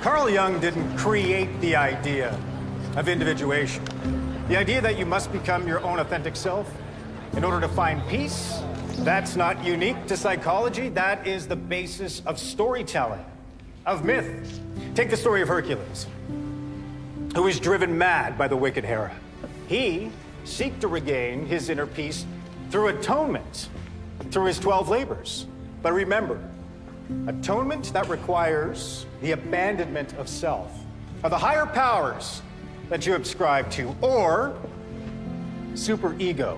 Carl Jung didn't create the idea of individuation. The idea that you must become your own authentic self in order to find peace, that's not unique to psychology. That is the basis of storytelling, of myth. Take the story of Hercules, who is driven mad by the wicked Hera. He seeks to regain his inner peace through atonement, through his 12 labors. But remember, atonement that requires the abandonment of self, of the higher powers that you ascribe to, or superego,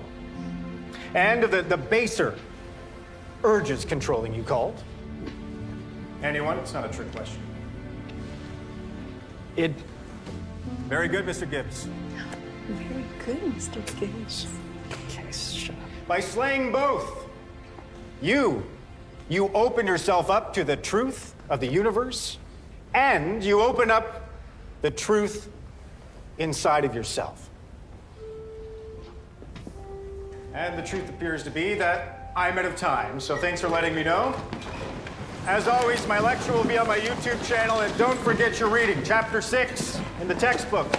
and of the baser urges controlling you called. Anyone? It's not a trick question. It. Very good, Mr. Gibbs. Very good, Mr. Gibbs. Okay, shut up. By slaying both, you open yourself up to the truth of the universe, and you open up the truth inside of yourself. And the truth appears to be that I'm out of time, so thanks for letting me know. As always, my lecture will be on my YouTube channel, and don't forget your reading, Chapter 6 in the textbook.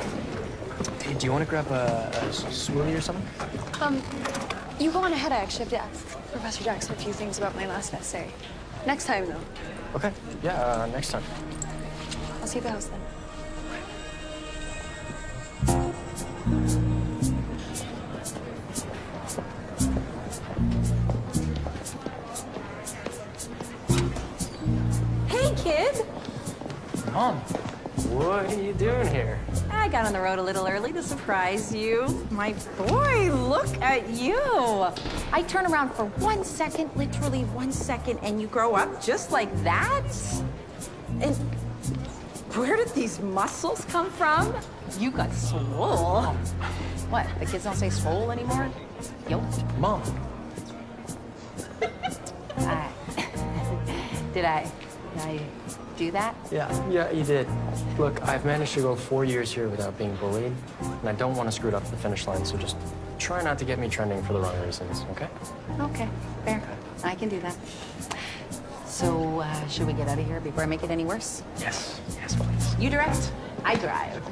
Hey, do you want to grab a smoothie or something? You go on ahead. I actually have to ask Professor Jackson a few things about my last essay. Next time, though. Okay, yeah, next time. I'll see you at the house then. Hey, kid. Mom, what are you doing here? I got on the road a little early to surprise you. My boy, look at you. I turn around for 1 second, literally 1 second, and you grow up just like that? And where did these muscles come from? You got swole. What, the kids don't say swole anymore? Yoked? Mom. Did I do that? Yeah, you did. Look, I've managed to go 4 years here without being bullied, and I don't want to screw it up at the finish line, so just try not to get me trending for the wrong reasons, okay? Okay, fair. I can do that. So, should we get out of here before I make it any worse? Yes, please. You direct, I drive.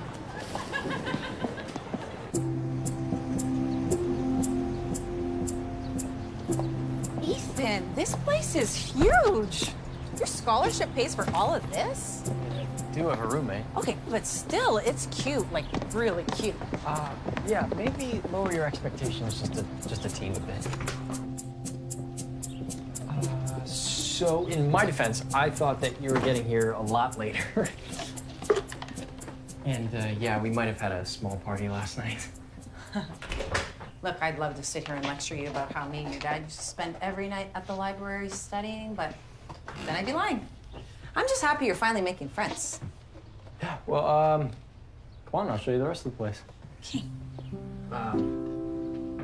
Ethan, this place is huge. Your scholarship pays for all of this? I do have a roommate. Okay, but still, it's cute, like really cute. Yeah, maybe lower your expectations just a teeny bit. So, in my defense, I thought that you were getting here a lot later. And, yeah, we might have had a small party last night. Look, I'd love to sit here and lecture you about how me and your dad used to spend every night at the library studying, but then I'd be lying. I'm just happy you're finally making friends. Yeah, well, come on, I'll show you the rest of the place. Okay.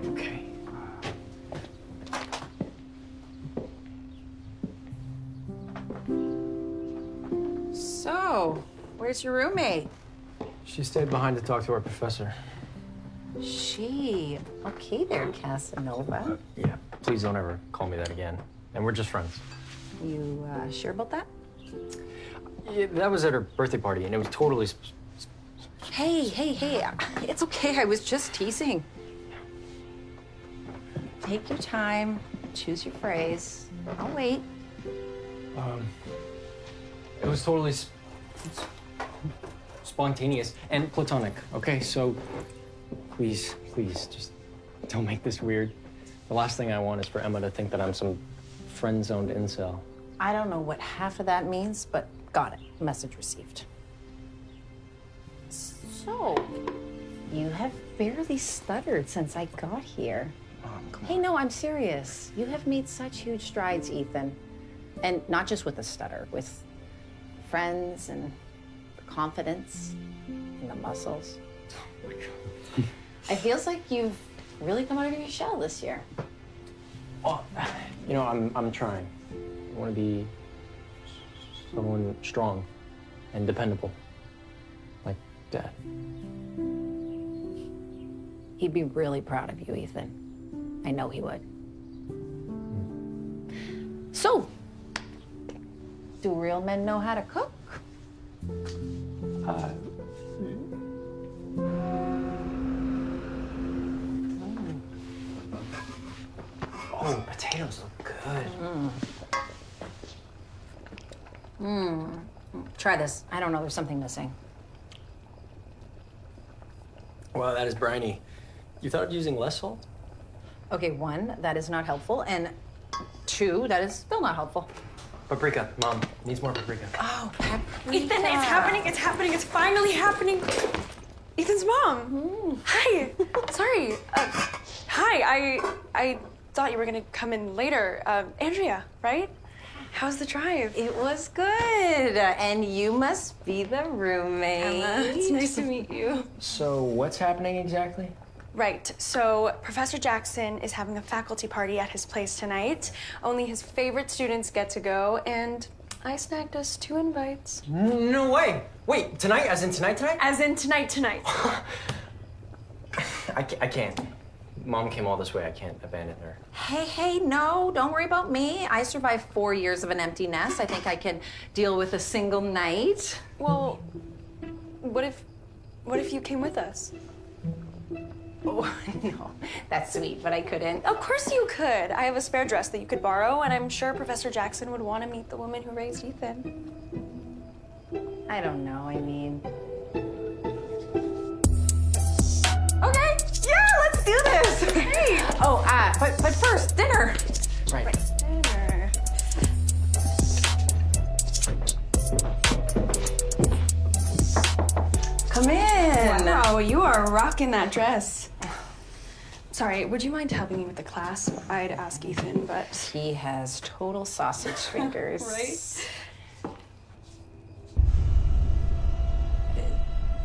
Okay. So, where's your roommate? She stayed behind to talk to our professor. She. Okay there, Casanova. Yeah, please don't ever call me that again. And we're just friends. You sure about that? Yeah, that was at her birthday party, and it was totally... Hey. It's okay. I was just teasing. Take your time. Choose your phrase. I'll wait. It was totally spontaneous and platonic, okay? So please, just don't make this weird. The last thing I want is for Emma to think that I'm some friend-zoned incel. I don't know what half of that means, but got it. Message received. So, you have barely stuttered since I got here. Hey, no, I'm serious. You have made such huge strides, Ethan. And not just with a stutter, with friends and the confidence and the muscles. Oh my God. It feels like you've really come out of your shell this year. Oh, you know, I'm trying. I want to be someone strong and dependable, like Dad. He'd be really proud of you, Ethan. I know he would. So, do real men know how to cook? Oh, potatoes look good. Try this. I don't know, there's something missing. Wow, that is briny. You thought of using less salt? Okay, 1, that is not helpful, and 2, that is still not helpful. Paprika, Mom, needs more paprika. Oh, paprika. Ethan, it's happening, it's finally happening. Ethan's mom. Hi. Sorry. Hi, I thought you were gonna come in later. Andrea, right? How's the drive? It was good, and you must be the roommate. Emma, it's nice to meet you. So what's happening exactly? Right, so Professor Jackson is having a faculty party at his place tonight. Only his favorite students get to go, and I snagged us 2 invites. No way. Wait, tonight? As in tonight? As in tonight. I can't. Mom came all this way. I can't abandon her. Hey, no, don't worry about me. I survived 4 years of an empty nest. I think I can deal with a single night. Well, what if you came with us? Oh, no, that's sweet, but I couldn't. Of course you could. I have a spare dress that you could borrow, and I'm sure Professor Jackson would want to meet the woman who raised Ethan. I don't know, I mean... Okay, yeah, let's do this. Hey. Oh, but first, dinner. Right. Dinner. Come in. Wow, you are rocking that dress. Sorry, would you mind helping me with the class? I'd ask Ethan, but... He has total sausage fingers. Right?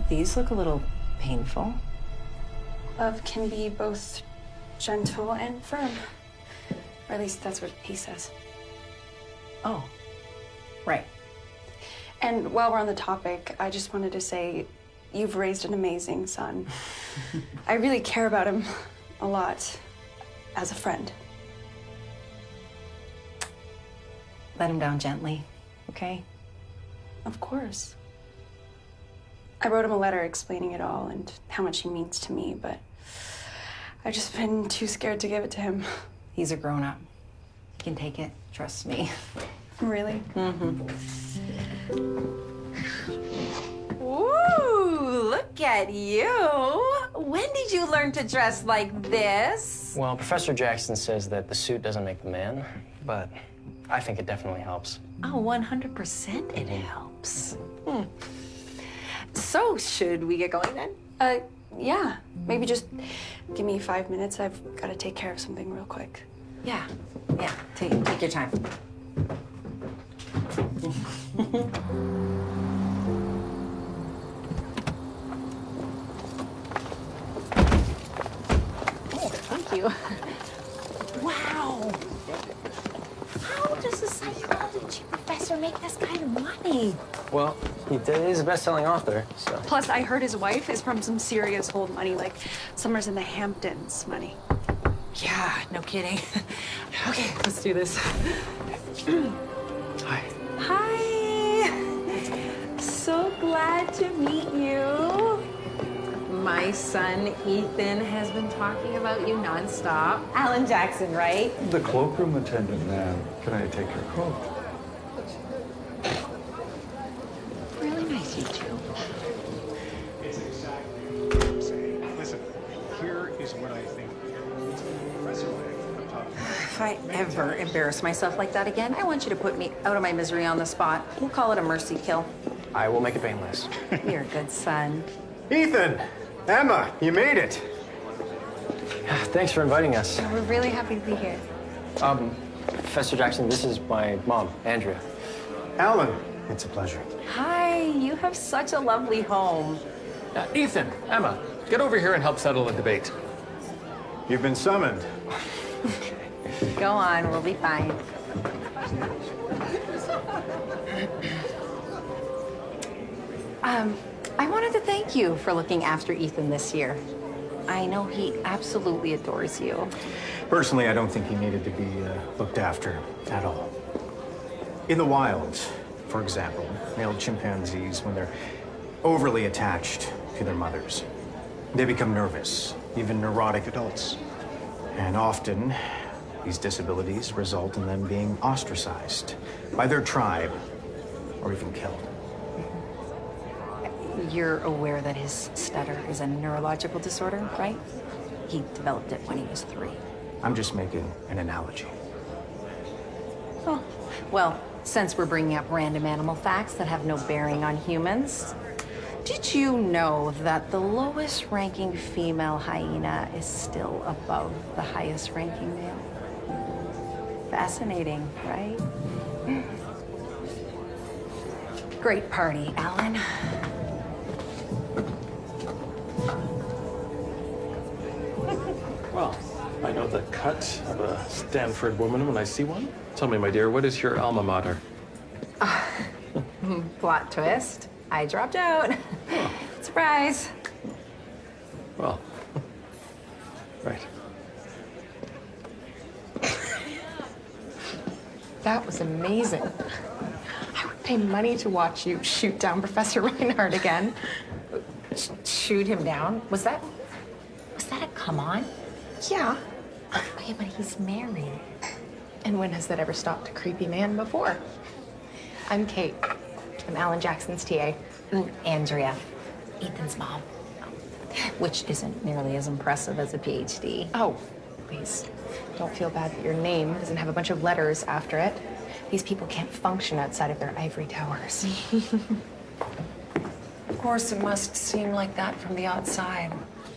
These look a little painful. Love can be both gentle and firm. Or at least that's what he says. Oh, right. And while we're on the topic, I just wanted to say you've raised an amazing son. I really care about him a lot as a friend. Let him down gently, okay? Of course. I wrote him a letter explaining it all and how much he means to me, but I've just been too scared to give it to him. He's a grown-up. He can take it, trust me. Really? Ooh, look at you. When did you learn to dress like this? Well, Professor Jackson says that the suit doesn't make the man, but I think it definitely helps. Oh, 100% it helps. So, should we get going then? Yeah. Maybe just give me 5 minutes. I've got to take care of something real quick. Yeah, take your time. Thank you. Wow. How does a psychology professor make this kind of money? Well, he is a best-selling author, so... Plus, I heard his wife is from some serious old money, like Summers in the Hamptons money. Yeah, no kidding. Okay, let's do this. Hi. Hi. So glad to meet you. My son, Ethan, has been talking about you nonstop. Alan Jackson, right? The cloakroom attendant, ma'am. Can I take your coat? Really nice, you two. Listen, here is what I think. If I ever embarrass myself like that again, I want you to put me out of my misery on the spot. We'll call it a mercy kill. I will make it painless. You're a good son. Ethan! Emma, you made it. Thanks for inviting us. We're really happy to be here. Professor Jackson, this is my mom, Andrea. Alan, it's a pleasure. Hi, you have such a lovely home. Ethan, Emma, get over here and help settle the debate. You've been summoned. Go on, we'll be fine. I wanted to thank you for looking after Ethan this year. I know he absolutely adores you. Personally, I don't think he needed to be looked after at all. In the wild, For example, male chimpanzees, when they're overly attached to their mothers, they become nervous, even neurotic adults. And often, these disabilities result in them being ostracized by their tribe or even killed. You're aware that his stutter is a neurological disorder, right? He developed it when he was 3. I'm just making an analogy. Oh, well, since we're bringing up random animal facts that have no bearing on humans, did you know that the lowest ranking female hyena is still above the highest ranking male? Fascinating, right? Great party, Alan. Well, I know the cut of a Stanford woman when I see one. Tell me, my dear, what is your alma mater? Plot twist. I dropped out. Surprise. Well, right. That was amazing. I would pay money to watch you shoot down Professor Reinhardt again. Shoot him down? Was that a come on? Yeah. Yeah, but he's married. And when has that ever stopped a creepy man before? I'm Kate. I'm Alan Jackson's TA. Andrea, Ethan's mom. Which isn't nearly as impressive as a PhD. Oh, please. Don't feel bad that your name doesn't have a bunch of letters after it. These people can't function outside of their ivory towers. Of course, it must seem like that from the outside,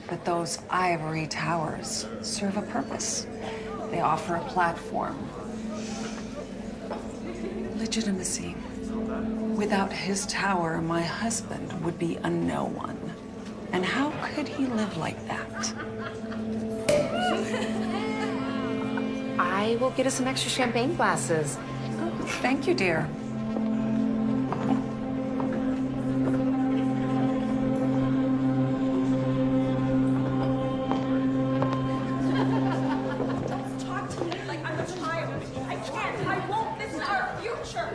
but those ivory towers serve a purpose. They offer a platform. Legitimacy. Without his tower, my husband would be a no one. And how could he live like that? I will get us some extra champagne glasses. Oh, thank you, dear. Talk to me like I'm a child. I can't. I won't. This is our future.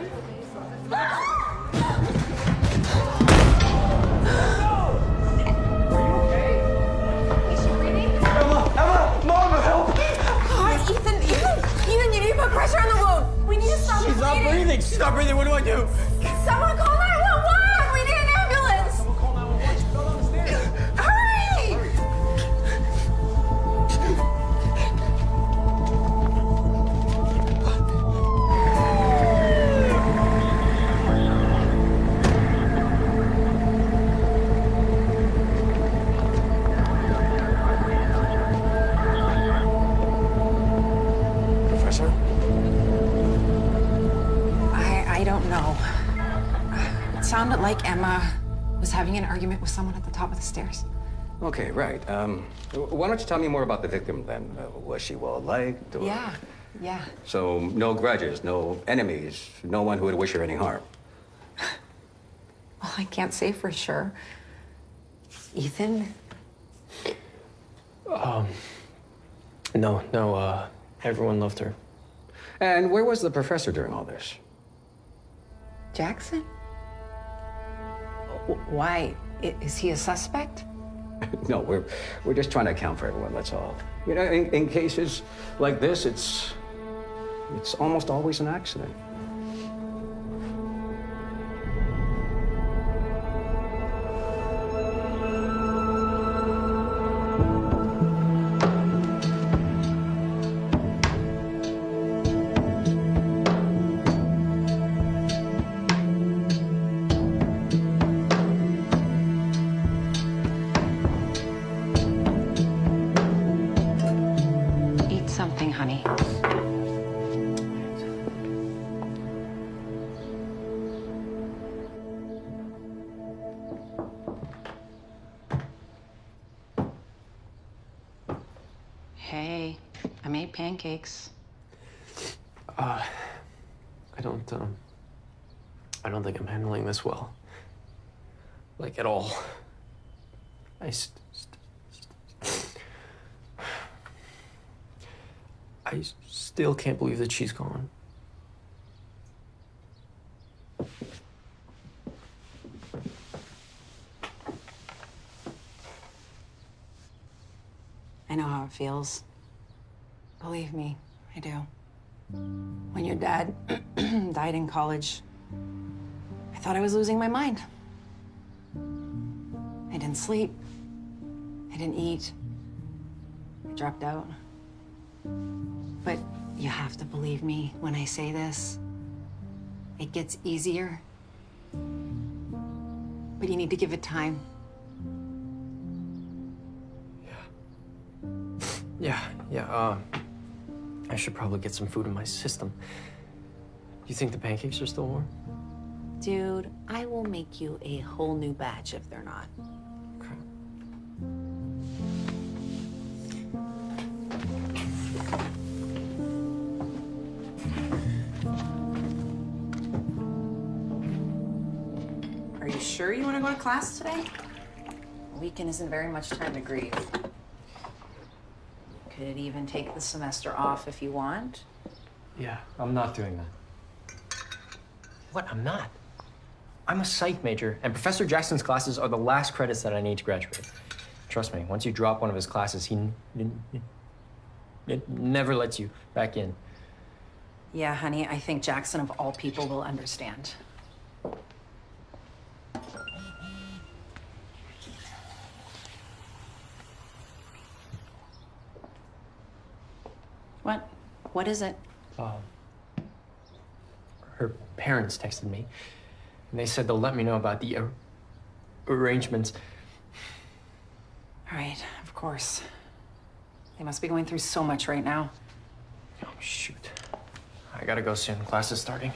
Ethan, you need to put pressure on the wound. We need to stop She's not breathing. She's not breathing. What do I do? Someone call 911. We need an ambulance. Someone call 911. She fell down the stairs. Hurry! Professor? I don't know. It sounded like Emma was having an argument with someone at the top of the stairs. Okay, right. Why don't you tell me more about the victim then? Was she well-liked? Or... Yeah. So no grudges, no enemies, no one who would wish her any harm? Well, I can't say for sure. Ethan? No, everyone loved her. And where was the professor during all this? Jackson? Why? Is he a suspect? No, we're just trying to account for everyone, that's all. You know, in cases like this, it's almost always an accident. Eat something, honey. Hey, I made pancakes. I don't think I'm handling this well. Like, at all. I still can't believe that she's gone. I know how it feels. Believe me, I do. When your dad died in college, I thought I was losing my mind. I didn't sleep. I didn't eat. I dropped out. But you have to believe me when I say this. It gets easier. But you need to give it time. Yeah, I should probably get some food in my system. Do you think the pancakes are still warm? Dude, I will make you a whole new batch if they're not. Okay. Are you sure you want to go to class today? A weekend isn't very much time to grieve. Could even take the semester off if you want. Yeah, I'm not doing that. What? I'm not. I'm a psych major, and Professor Jackson's classes are the last credits that I need to graduate. Trust me, once you drop one of his classes, he never lets you back in. Yeah, honey, I think Jackson of all people will understand. What? What is it? Her parents texted me, and they said they'll let me know about the arrangements. All right, of course. They must be going through so much right now. Oh, shoot. I gotta go soon. Class is starting.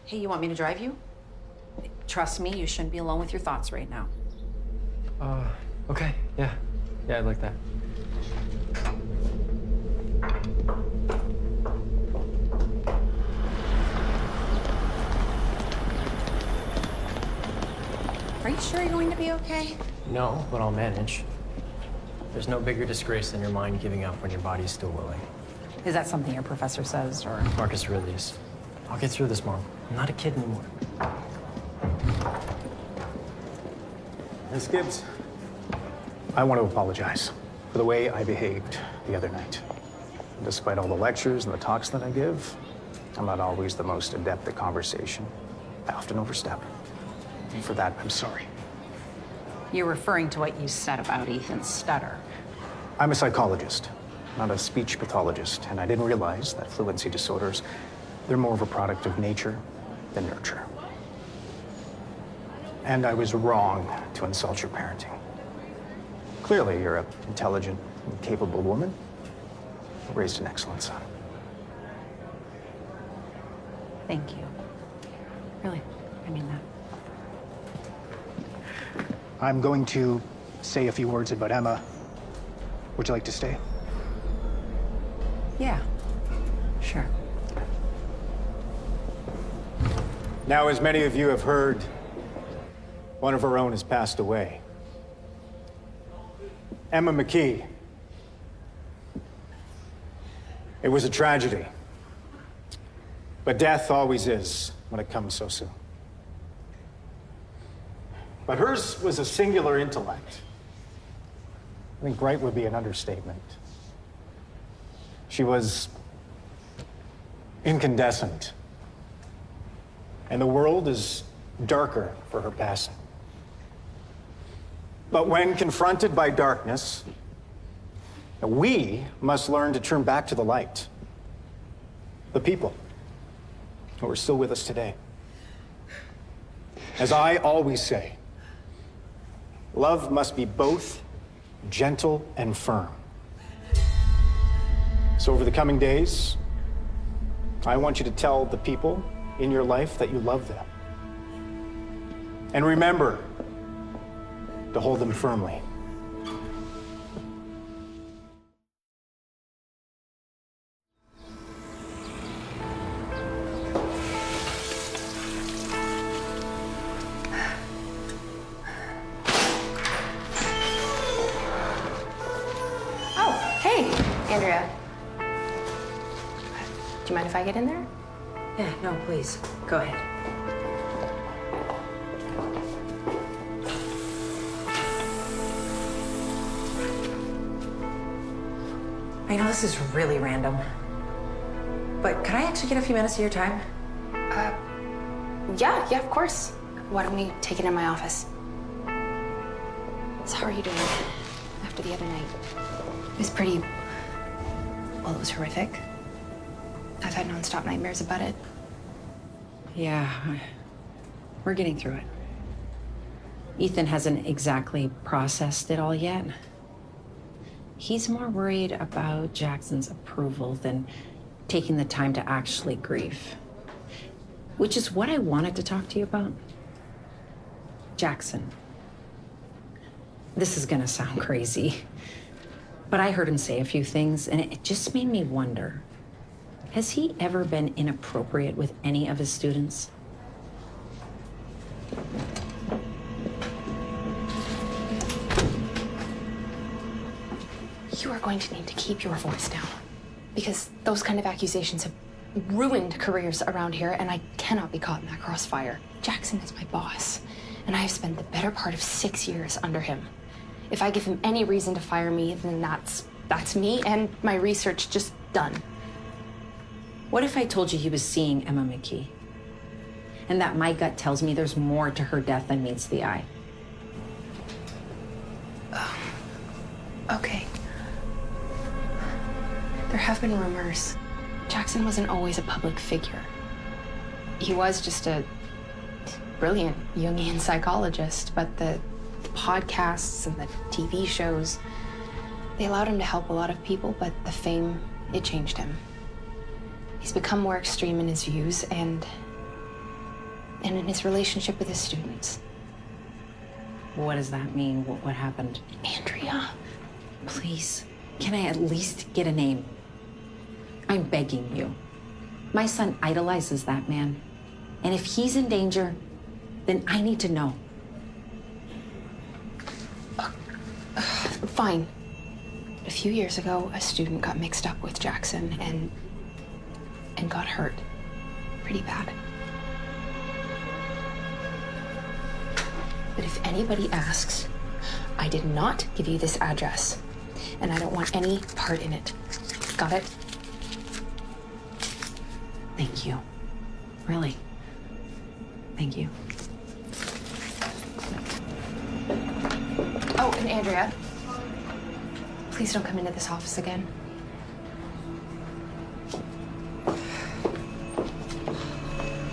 Hey, you want me to drive you? Trust me, you shouldn't be alone with your thoughts right now. Okay. Yeah, I'd like that. Are you sure you're going to be okay? No, but I'll manage. There's no bigger disgrace than your mind giving up when your body's still willing. Is that something your professor says, or? Marcus Aurelius. I'll get through this, Mom. I'm not a kid anymore. Miss Gibbs, I want to apologize for the way I behaved the other night. Despite all the lectures and the talks that I give, I'm not always the most adept at conversation. I often overstep. And for that, I'm sorry. You're referring to what you said about Ethan's stutter. I'm a psychologist, not a speech pathologist, and I didn't realize that fluency disorders, they're more of a product of nature than nurture. And I was wrong to insult your parenting. Clearly, you're an intelligent and capable woman who raised an excellent son. Thank you. Really, I mean that. I'm going to say a few words about Emma. Would you like to stay? Yeah, sure. Now, as many of you have heard, one of our own has passed away. Emma McKee. It was a tragedy. But death always is when it comes so soon. But hers was a singular intellect. I think bright would be an understatement. She was incandescent. And the world is darker for her passing. But when confronted by darkness, we must learn to turn back to the light. The people who are still with us today. As I always say, love must be both gentle and firm. So over the coming days, I want you to tell the people in your life that you love them. And remember to hold them firmly. Oh, hey, Andrea. Do you mind if I get in there? Yeah, no, please, go ahead. I know this is really random, but could I actually get a few minutes of your time? Yeah, of course. Why don't we take it in my office? So how are you doing after the other night? It was pretty... well, it was horrific. I've had nonstop nightmares about it. Yeah, we're getting through it. Ethan hasn't exactly processed it all yet. He's more worried about Jackson's approval than taking the time to actually grieve. Which is what I wanted to talk to you about. Jackson. This is gonna sound crazy, but I heard him say a few things, and it just made me wonder. Has he ever been inappropriate with any of his students? You are going to need to keep your voice down, because those kind of accusations have ruined careers around here, and I cannot be caught in that crossfire. Jackson is my boss, and I have spent the better part of 6 years under him. If I give him any reason to fire me, then that's me and my research just done. What if I told you he was seeing Emma McKee? And that my gut tells me there's more to her death than meets the eye? Okay. There have been rumors. Jackson wasn't always a public figure. He was just a brilliant Jungian psychologist, but the podcasts and the TV shows, they allowed him to help a lot of people, but the fame, it changed him. He's become more extreme in his views and in his relationship with his students. What does that mean? What happened? Andrea. Please, can I at least get a name? I'm begging you. My son idolizes that man. And if he's in danger, then I need to know. Fine. A few years ago, a student got mixed up with Jackson and got hurt. Pretty bad. But if anybody asks, I did not give you this address, and I don't want any part in it. Got it? Thank you. Really. Thank you. Oh, and Andrea, please don't come into this office again.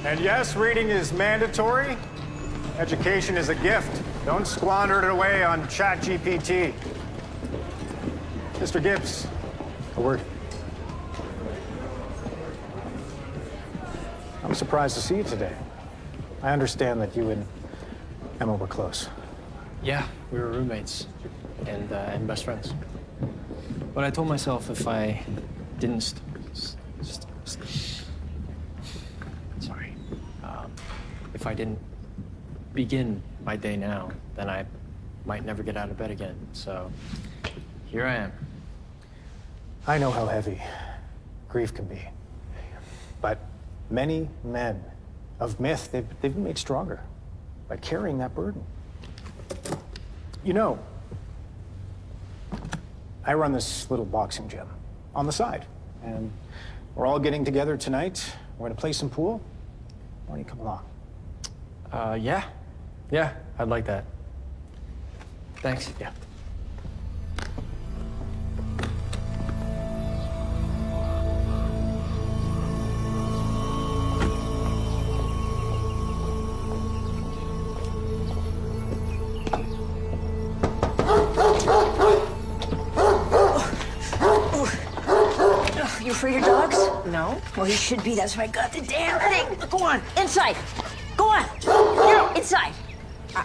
And yes, reading is mandatory. Education is a gift. Don't squander it away on ChatGPT. Mr. Gibbs, a word. I'm surprised to see you today. I understand that you and Emma were close. Yeah, we were roommates and best friends. But I told myself if I didn't if I didn't begin my day now, then I might never get out of bed again. So here I am. I know how heavy grief can be. But many men of myth, they've been made stronger by carrying that burden. You know, I run this little boxing gym on the side, and we're all getting together tonight. We're gonna play some pool. Why don't you come along? Yeah, I'd like that. Thanks. Yeah. You afraid of dogs? No? Well, you should be. That's why I got the damn thing. Go on, inside. Go on. Now, inside.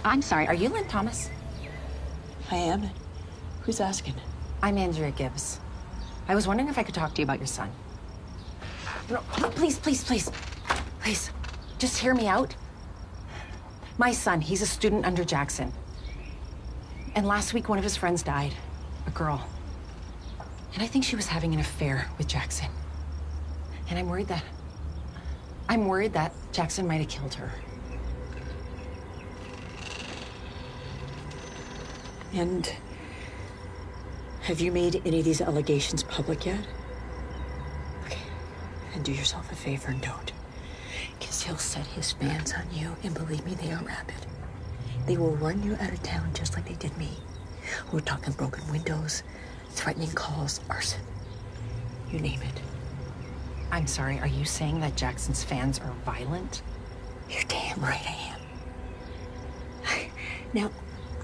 I'm sorry, are you Lynn Thomas? I am. Who's asking? I'm Andrea Gibbs. I was wondering if I could talk to you about your son. No, please, please, please. Please, just hear me out. My son, he's a student under Jackson. And last week, one of his friends died, a girl. And I think she was having an affair with Jackson. And I'm worried that Jackson might have killed her. And Have you made any of these allegations public yet? Okay. And do yourself a favor and don't. Because he'll set his fans on you, and believe me, they are rabid. They will run you out of town just like they did me. We're talking broken windows, threatening calls, arson. You name it. I'm sorry, are you saying that Jackson's fans are violent? You're damn right I am. Now,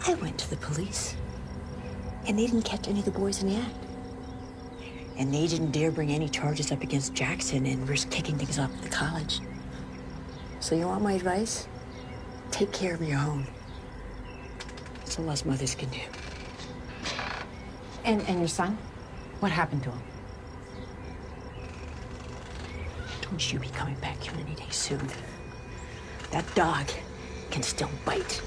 I went to the police, and they didn't catch any of the boys in the act. And they didn't dare bring any charges up against Jackson and risk kicking things off at the college. So you want my advice? Take care of your own. That's all us mothers can do. And your son? What happened to him? Don't you be coming back here any day soon. That dog can still bite.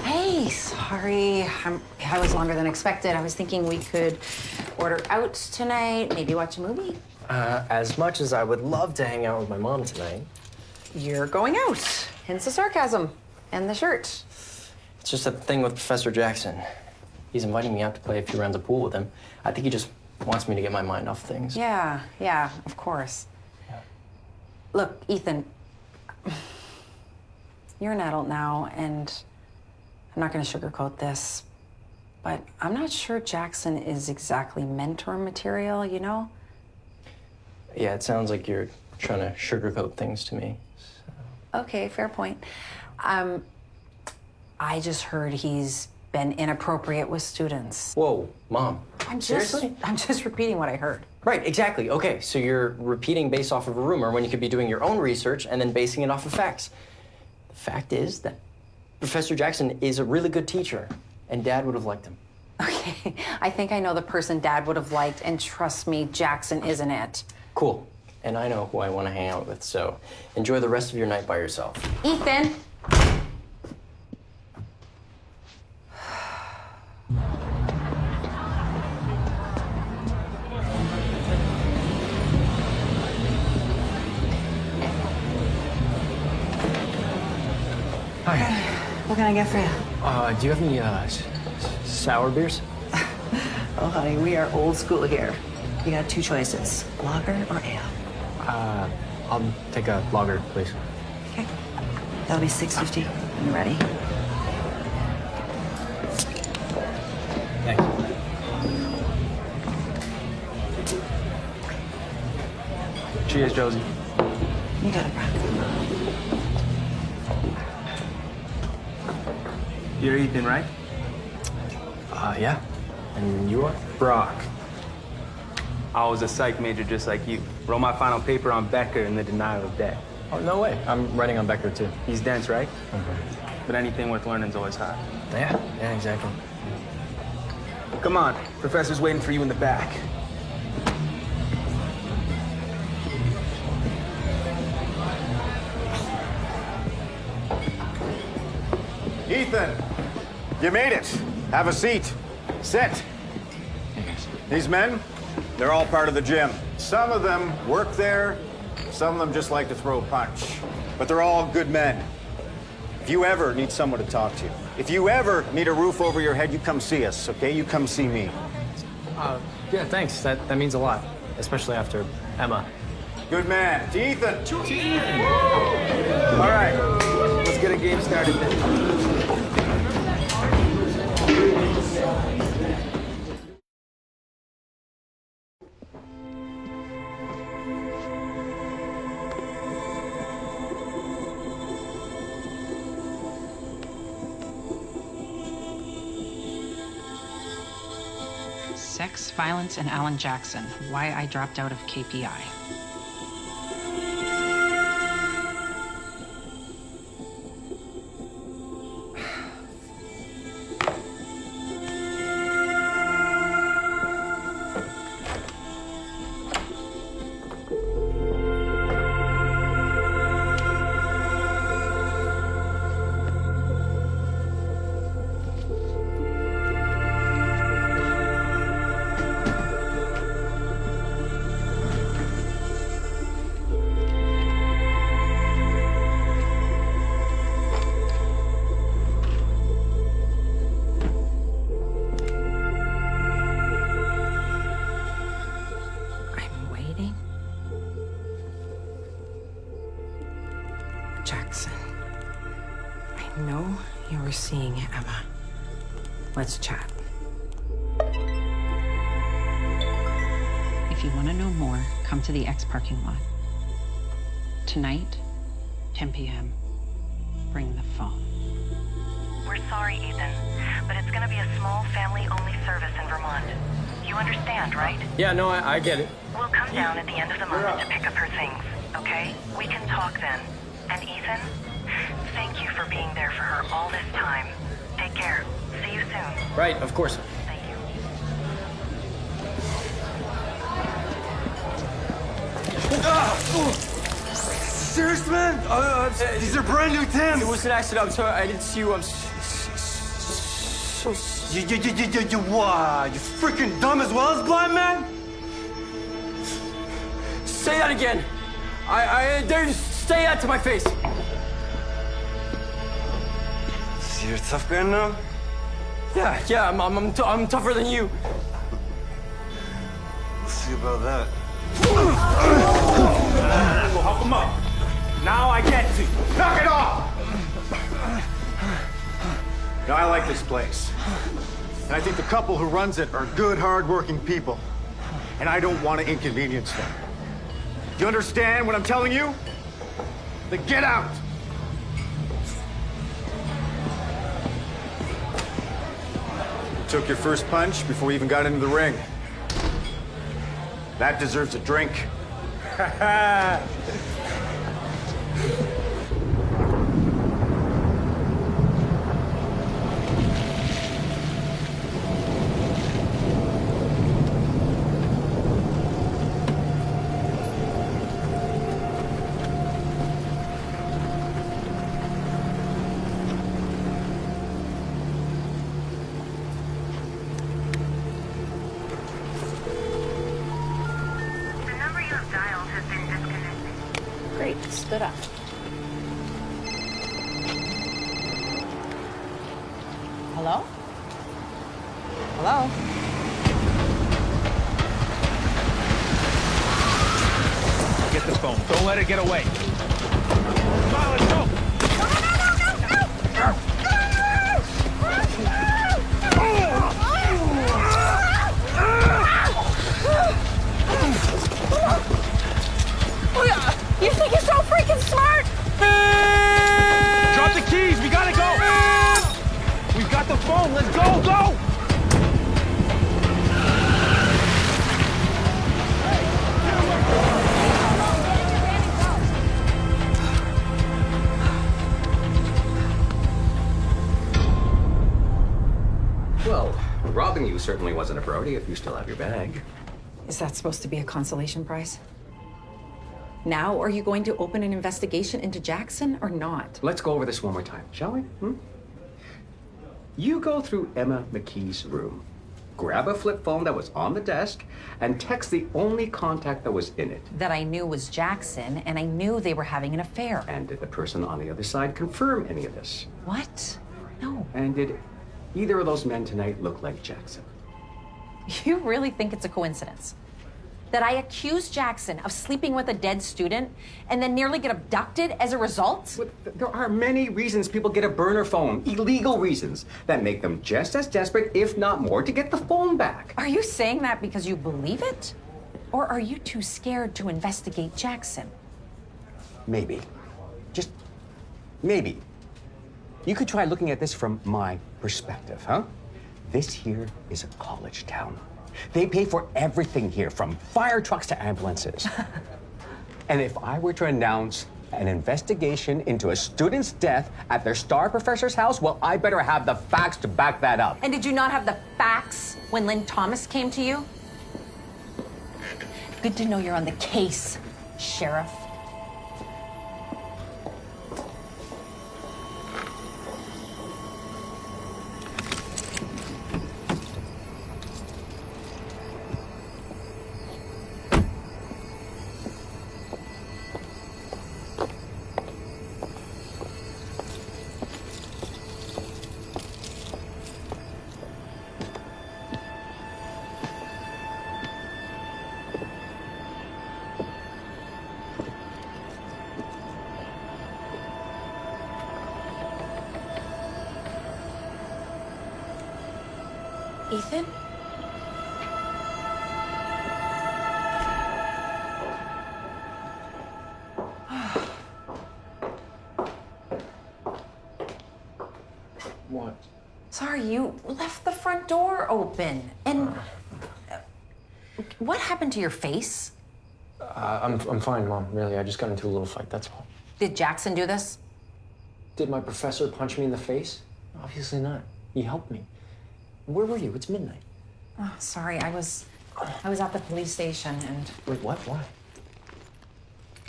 Hey, sorry. I was longer than expected. I was thinking we could order out tonight, maybe watch a movie. As much as I would love to hang out with my mom tonight, You're going out. Hence the sarcasm and the shirt. it's just a thing with Professor Jackson. He's inviting me out to play a few rounds of pool with him. I think he just wants me to get my mind off things. Yeah, of course. Look, Ethan, you're an adult now, and I'm not going to sugarcoat this, but I'm not sure Jackson is exactly mentor material, you know? Yeah, it sounds like you're trying to sugarcoat things to me. Okay, fair point. I just heard he's been inappropriate with students. Whoa, Mom. Seriously? I'm just repeating what I heard. Right, exactly. Okay, so you're repeating based off of a rumor when you could be doing your own research and then basing it off of facts. The fact is that Professor Jackson is a really good teacher, and Dad would have liked him. Okay, I think I know the person Dad would have liked, and trust me, Jackson isn't it. Cool. And I know who I want to hang out with, so enjoy the rest of your night by yourself. Ethan! Hi. What can I get for you? Do you have any sour beers? Oh, honey, we are old school here. You got two choices, lager or ale. I'll take a lager, please. Okay. That'll be $6.50 when you're ready. Thanks. Cheers, Josie. You got it, Brock. You're Ethan, right? Yeah. And you are? Brock. I was a psych major just like you. Wrote my final paper on Becker and the denial of debt. Oh, no way. I'm writing on Becker, too. He's dense, right? Okay. But anything worth learning's always hard. Yeah, exactly. Come on, professor's waiting for you in the back. Ethan, you made it. Have a seat. Sit. These men, they're all part of the gym. Some of them work there, some of them just like to throw a punch. But they're all good men. If you ever need someone to talk to, if you ever need a roof over your head, you come see us, okay? You come see me. Yeah, thanks. That means a lot, especially after Emma. Good man. To Ethan. All right, let's get a game started then. Sex, Violence, and Alan Jackson, Why I Dropped Out of KPI. Jackson. I know you were seeing it, Emma. Let's chat. If you want to know more, come to the X parking lot. Tonight, 10 p.m. Bring the phone. We're sorry, Ethan, but it's gonna be a small family-only service in Vermont. You understand, right? Yeah, no, I get it. We'll come down at the end of the month to pick up her things, okay? We can talk then. And Ethan, thank you for being there for her all this time. Take care. See you soon. Right, of course. Thank you. Serious, man? These are brand new Timbs. It was an accident. I'm sorry. I didn't see you. I'm so... You freaking dumb as well as blind, man? Say that again. I dare you say that to my face. So you're a tough guy now? Yeah, I'm tougher than you. Let's see about that. We'll help him up. Now I get to you. Knock it off! Now, I like this place. And I think the couple who runs it are good, hard-working people. And I don't want to inconvenience them. Do you understand what I'm telling you? Then get out! You took your first punch before we even got into the ring. That deserves a drink. Great, stood up. Hello? Hello? Get the phone. Don't let it get away. Come on, let's go. You think you're so freaking smart? Drop the keys. We gotta go. We've got the phone. Let's go. Go. Well, robbing you certainly wasn't a priority if you still have your bag. Is that supposed to be a consolation prize? Now, are you going to open an investigation into Jackson or not? Let's go over this one more time, shall we? You go through Emma McKee's room, grab a flip phone that was on the desk, and text the only contact that was in it. That I knew was Jackson, and I knew they were having an affair. And did the person on the other side confirm any of this? What? No. And did either of those men tonight look like Jackson? You really think it's a coincidence? That I accused Jackson of sleeping with a dead student and then nearly get abducted as a result? There are many reasons people get a burner phone, illegal reasons, that make them just as desperate, if not more, to get the phone back. Are you saying that because you believe it? Or are you too scared to investigate Jackson? Maybe. Just maybe. You could try looking at this from my perspective, huh? This here is a college town. They pay for everything here, from fire trucks to ambulances. And if I were to announce an investigation into a student's death at their star professor's house, well, I better have the facts to back that up. And did you not have the facts when Lynn Thomas came to you? Good to know you're on the case, Sheriff. Ethan? What? Sorry, you left the front door open. And what happened to your face? I'm fine, Mom. Really, I just got into a little fight, that's all. Did Jackson do this? Did my professor punch me in the face? Obviously not. He helped me. Where were you? It's midnight. Oh, sorry, I was at the police station and... Wait, what? Why?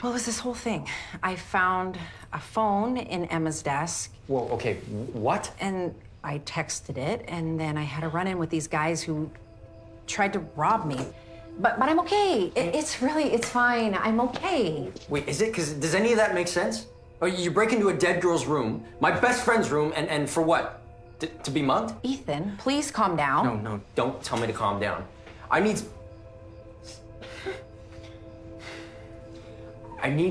Well, it was this whole thing. I found a phone in Emma's desk. Whoa, okay, what? And I texted it, and then I had a run-in with these guys who tried to rob me. But I'm okay. It's fine. I'm okay. Wait, is it? Because does any of that make sense? Oh, you break into a dead girl's room, my best friend's room, and for what? To be mugged? Ethan, please calm down. No, don't tell me to calm down. I need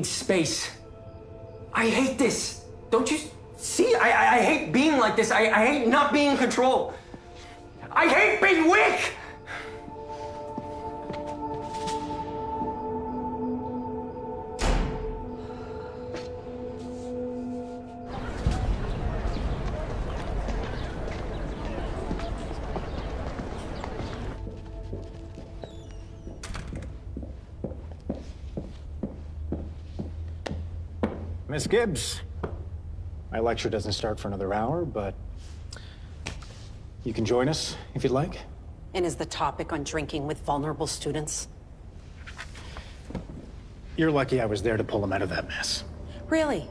space. I hate this. Don't you see? I hate being like this. I hate not being in control. I hate being weak! Miss Gibbs, my lecture doesn't start for another hour, but you can join us if you'd like. And is the topic on drinking with vulnerable students? You're lucky I was there to pull him out of that mess. Really?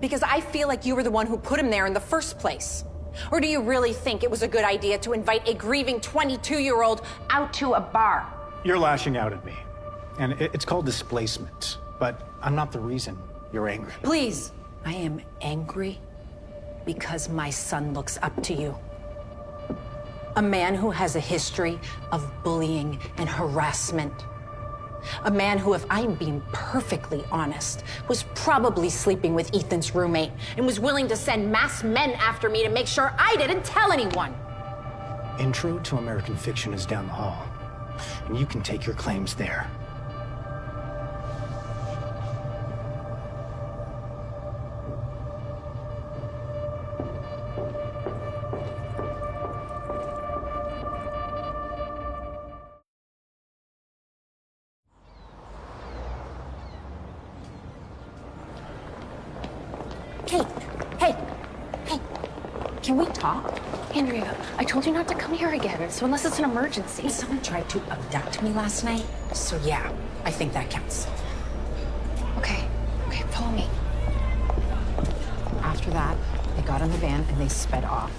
Because I feel like you were the one who put him there in the first place. Or do you really think it was a good idea to invite a grieving 22-year-old out to a bar? You're lashing out at me, and it's called displacement, but I'm not the reason you're angry. Please. I am angry because my son looks up to you. A man who has a history of bullying and harassment. A man who, if I'm being perfectly honest, was probably sleeping with Ethan's roommate and was willing to send masked men after me to make sure I didn't tell anyone. Intro to American Fiction is down the hall, and you can take your claims there. Can we talk? Andrea, I told you not to come here again, so unless it's an emergency. Someone tried to abduct me last night, so yeah, I think that counts. Okay, follow me. After that, they got in the van and they sped off.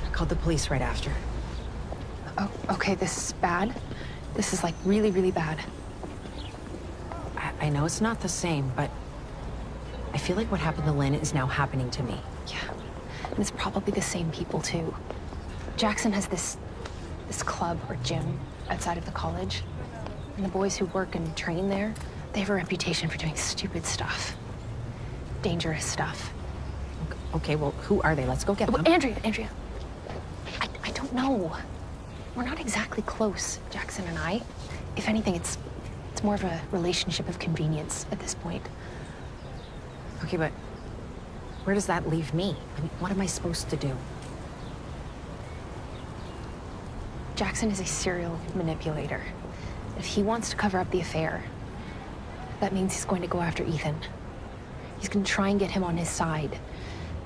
I called the police right after. Oh, okay, this is bad. This is like really, really bad. I know it's not the same, but I feel like what happened to Lynn is now happening to me. Yeah, and it's probably the same people too. Jackson has this club or gym outside of the college, and the boys who work and train there, they have a reputation for doing stupid stuff, dangerous stuff. Okay, well, who are they? Let's go get them. Andrea, I don't know. We're not exactly close, Jackson and I. If anything, it's more of a relationship of convenience at this point. Okay, but where does that leave me? I mean, what am I supposed to do? Jackson is a serial manipulator. If he wants to cover up the affair, that means he's going to go after Ethan. He's going to try and get him on his side.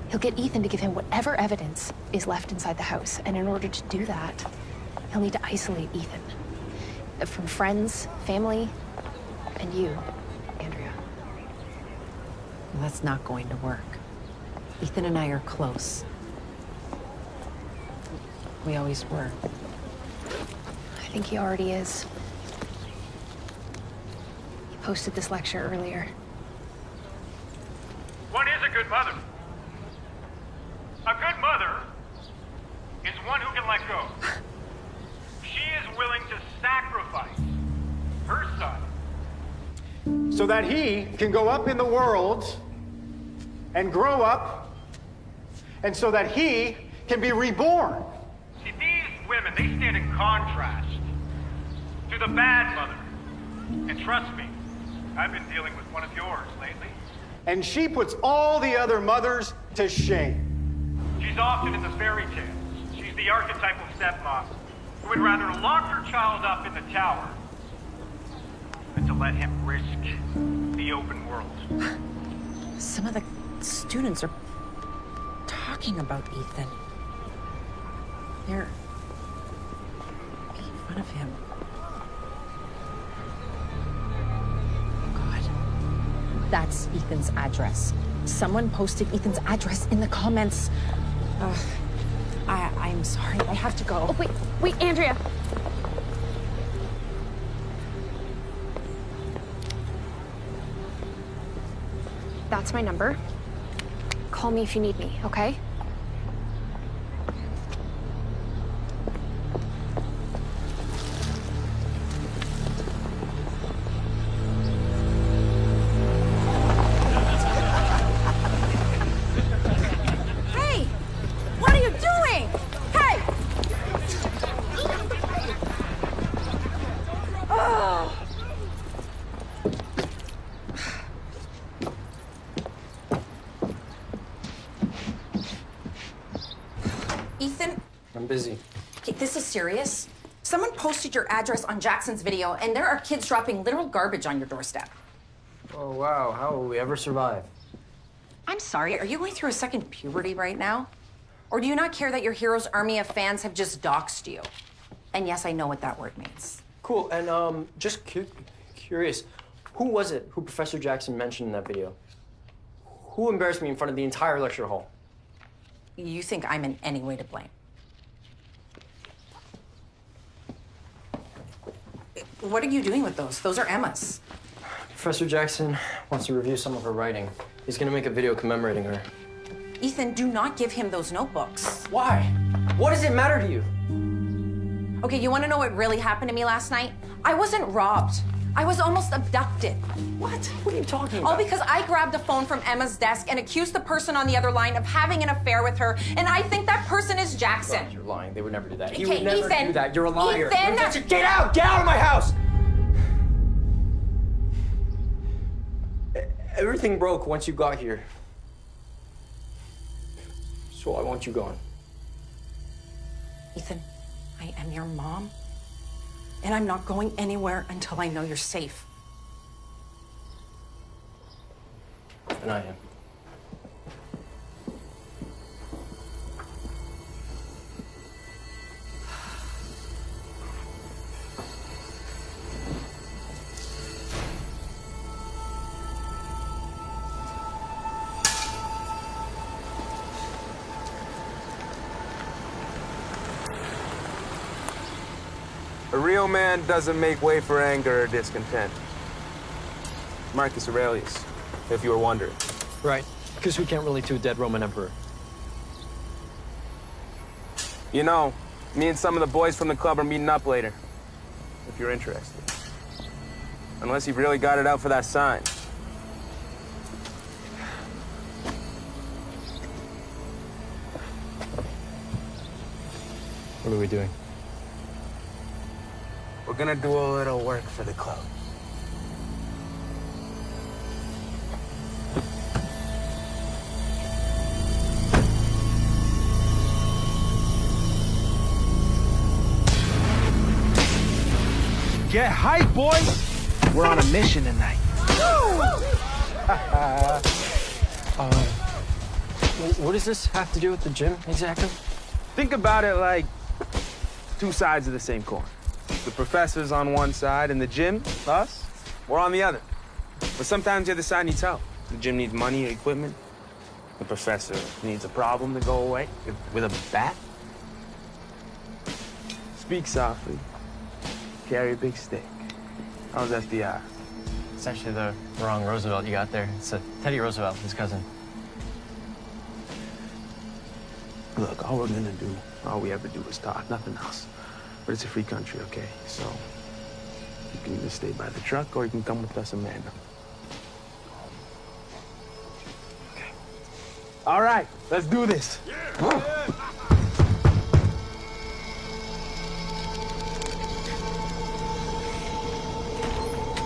He'll get Ethan to give him whatever evidence is left inside the house. And in order to do that, he'll need to isolate Ethan from friends, family, and you, Andrea. Well, that's not going to work. Ethan and I are close. We always were. I think he already is. He posted this lecture earlier. What is a good mother? A good mother is one who can let go. She is willing to sacrifice her son so that he can go up in the world and grow up, and so that he can be reborn. See, these women listen, they stand in contrast to the bad mother. And trust me, I've been dealing with one of yours lately. And she puts all the other mothers to shame. She's often in the fairy tales. She's the archetypal stepmom who would rather lock her child up in the tower than to let him risk the open world. Some of the students are talking about Ethan. They're making fun of him. God. That's Ethan's address. Someone posted Ethan's address in the comments. I'm sorry, I have to go. Oh, wait, Andrea. That's my number. Call me if you need me, okay? Hey! What are you doing? Hey! Oh! Ethan, I'm busy. okay, this is serious. Someone posted your address on Jackson's video, and there are kids dropping literal garbage on your doorstep. Oh, wow. How will we ever survive? I'm sorry, are you going through a second puberty right now? Or do you not care that your hero's army of fans have just doxed you? And yes, I know what that word means. Cool. And just curious, who was it who Professor Jackson mentioned in that video? Who embarrassed me in front of the entire lecture hall? You think I'm in any way to blame? What are you doing with those? Those are Emma's. Professor Jackson wants to review some of her writing. He's gonna make a video commemorating her. Ethan, do not give him those notebooks. Why? What does it matter to you? Okay, you want to know what really happened to me last night? I wasn't robbed. I was almost abducted. What? What are you talking about? All because I grabbed a phone from Emma's desk and accused the person on the other line of having an affair with her, and I think that person is Jackson. Well, you're lying. They would never do that. He Okay, would never Ethan, do that. You're a liar. Ethan! Get out! Get out of my house! Everything broke once you got here. So I want you gone. Ethan, I am your mom, and I'm not going anywhere until I know you're safe. And I am. A real man doesn't make way for anger or discontent. Marcus Aurelius, if you were wondering. Right, because we can't relate to a dead Roman emperor. You know, me and some of the boys from the club are meeting up later, if you're interested. Unless you've really got it out for that sign. What are we doing? We're gonna do a little work for the club. Get hype, boys! We're on a mission tonight. What does this have to do with the gym exactly? Think about it like two sides of the same coin. The professor's on one side and the gym, us, we're on the other. But sometimes the other side needs help. The gym needs money, equipment. The professor needs a problem to go away with a bat. Speak softly. Carry a big stick. How's FDR? It's actually the wrong Roosevelt you got there. It's Teddy Roosevelt, his cousin. Look, all we're gonna do, all we ever do is talk, nothing else. But it's a free country, okay? So you can either stay by the truck or you can come with us, Amanda. Okay. All right, let's do this.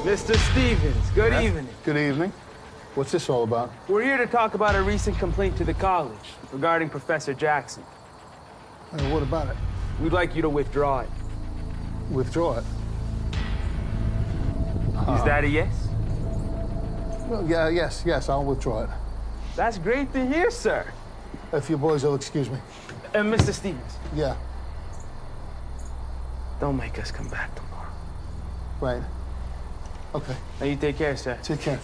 Mr. Stevens, good evening. Good evening. What's this all about? We're here to talk about a recent complaint to the college regarding Professor Jackson. What about it? We'd like you to withdraw it. Withdraw it? Is that a yes? Well, yeah, yes, I'll withdraw it. That's great to hear, sir. If you boys will excuse me. And Mr. Stevens. Yeah. Don't make us come back tomorrow. Right. Okay. Now you take care, sir. Take care.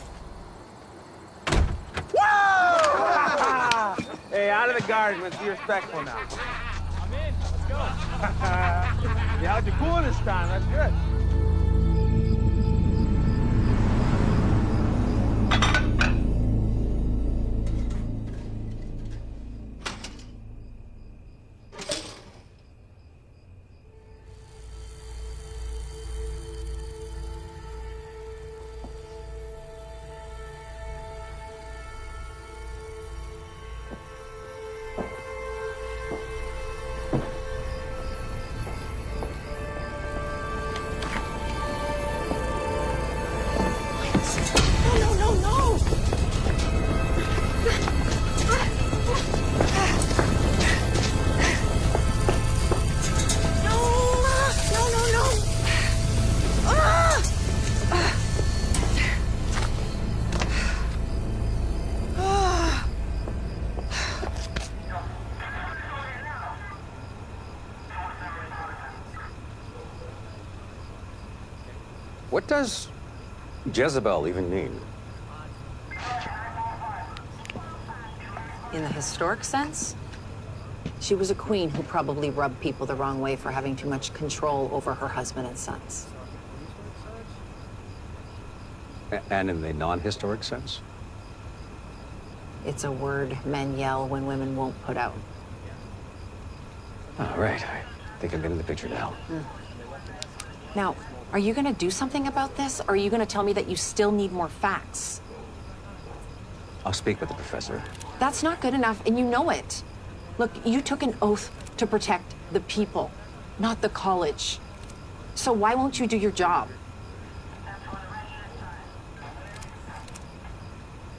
Whoa! Hey, out of the garden. Let's be respectful now. I'm in. Let's go. You held your cool this time. That's good. What does Jezebel even mean? In the historic sense, she was a queen who probably rubbed people the wrong way for having too much control over her husband and sons. And in the non-historic sense? It's a word men yell when women won't put out. All right, I think I'm getting the picture now. Now, are you gonna do something about this, or are you gonna tell me that you still need more facts? I'll speak with the professor. That's not good enough, and you know it. Look, you took an oath to protect the people, not the college. So why won't you do your job?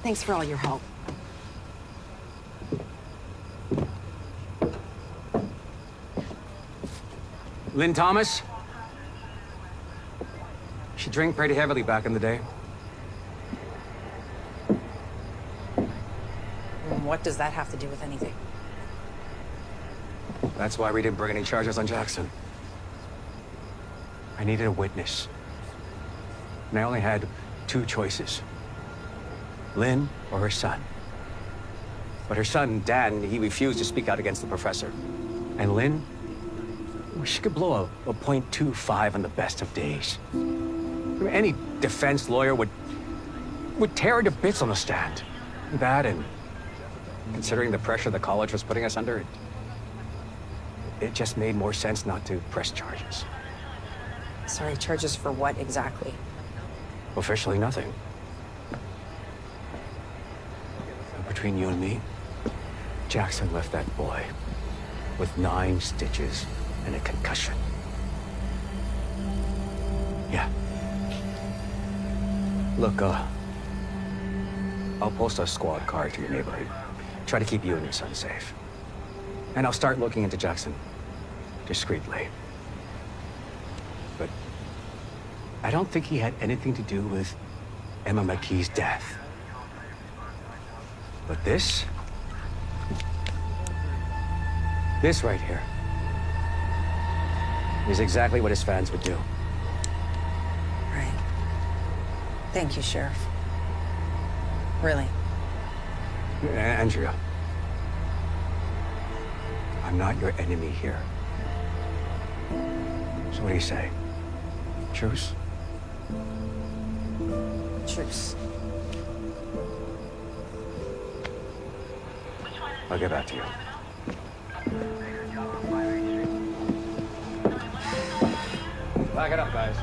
Thanks for all your help. Lynn Thomas? She drank pretty heavily back in the day. What does that have to do with anything? That's why we didn't bring any charges on Jackson. I needed a witness. And I only had two choices. Lynn or her son. But her son, Dan, he refused to speak out against the professor. And Lynn, well, she could blow a .25 on the best of days. I mean, any defense lawyer would tear her to bits on the stand. That, and considering the pressure the college was putting us under, it just made more sense not to press charges. Sorry, charges for what exactly? Officially nothing. But between you and me, Jackson left that boy with 9 stitches and a concussion. Yeah. Look, I'll post a squad car to your neighborhood. Try to keep you and your son safe. And I'll start looking into Jackson discreetly. But I don't think he had anything to do with Emma McKee's death. But this right here is exactly what his fans would do. Right. Thank you, Sheriff. Really. Andrea, I'm not your enemy here. So what do you say? Truce? Truce. I'll get back to you. Back it up, guys.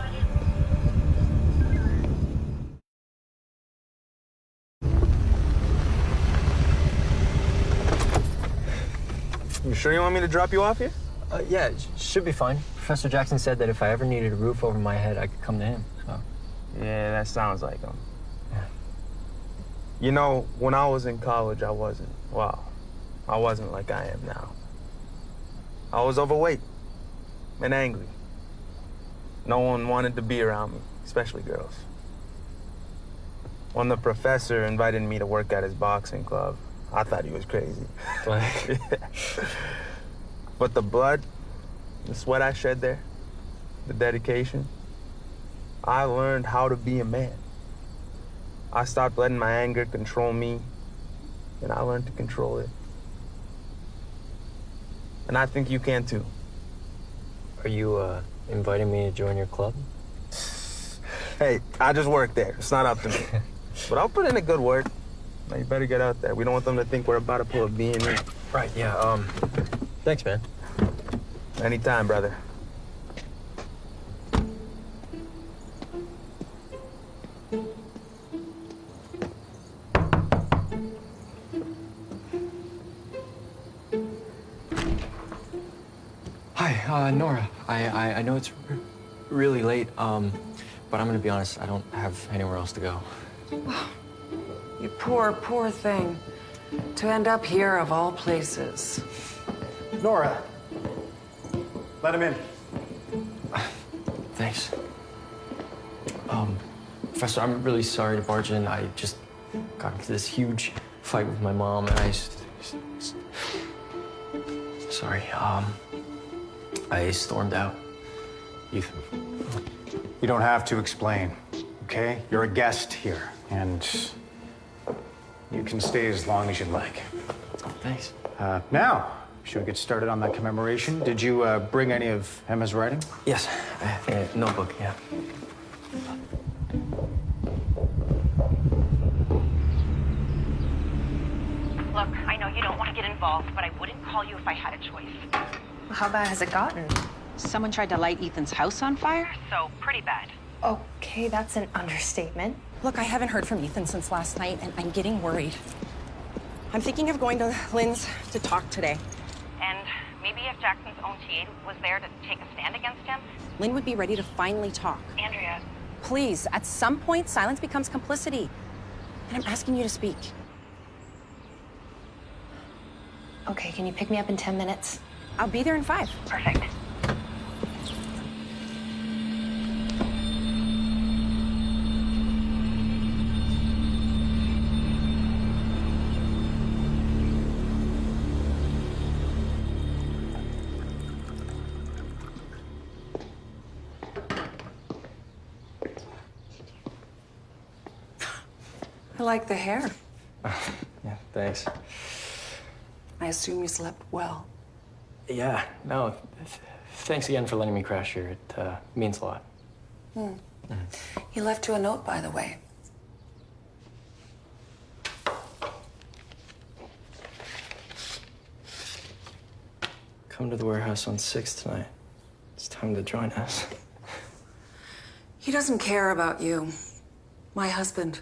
You sure you want me to drop you off here? Yeah, it should be fine. Professor Jackson said that if I ever needed a roof over my head, I could come to him, so. Yeah, that sounds like him. You know, when I was in college, I wasn't like I am now. I was overweight and angry. No one wanted to be around me, especially girls. When the professor invited me to work at his boxing club, I thought he was crazy. But the blood, the sweat I shed there, the dedication, I learned how to be a man. I stopped letting my anger control me, and I learned to control it. And I think you can too. Are you inviting me to join your club? Hey, I just work there. It's not up to me. But I'll put in a good word. Now you better get out there. We don't want them to think we're about to pull a B in you. Right, yeah, thanks, man. Anytime, brother. Hi, Nora. I know it's really late, but I'm gonna be honest, I don't have anywhere else to go. You poor, poor thing. To end up here of all places. Nora, let him in. Thanks. Professor, I'm really sorry to barge in. I just got into this huge fight with my mom, and sorry, I stormed out. Ethan, you don't have to explain, okay? You're a guest here, and you can stay as long as you'd like. Thanks. Now, should we get started on that commemoration? Did you bring any of Emma's writing? Yes, notebook, yeah. Look, I know you don't want to get involved, but I wouldn't call you if I had a choice. How bad has it gotten? Someone tried to light Ethan's house on fire? So, pretty bad. Okay, that's an understatement. Look, I haven't heard from Ethan since last night, and I'm getting worried. I'm thinking of going to Lynn's to talk today. And maybe if Jackson's own TA was there to take a stand against him? Lynn would be ready to finally talk. Andrea. Please, at some point, silence becomes complicity. And I'm asking you to speak. Okay, can you pick me up in 10 minutes? I'll be there in 5. Perfect. I like the hair. Yeah, thanks. I assume you slept well. Yeah, no, thanks again for letting me crash here. It means a lot. He left you a note, by the way. Come to the warehouse on 6 tonight. It's time to join us. He doesn't care about you. My husband.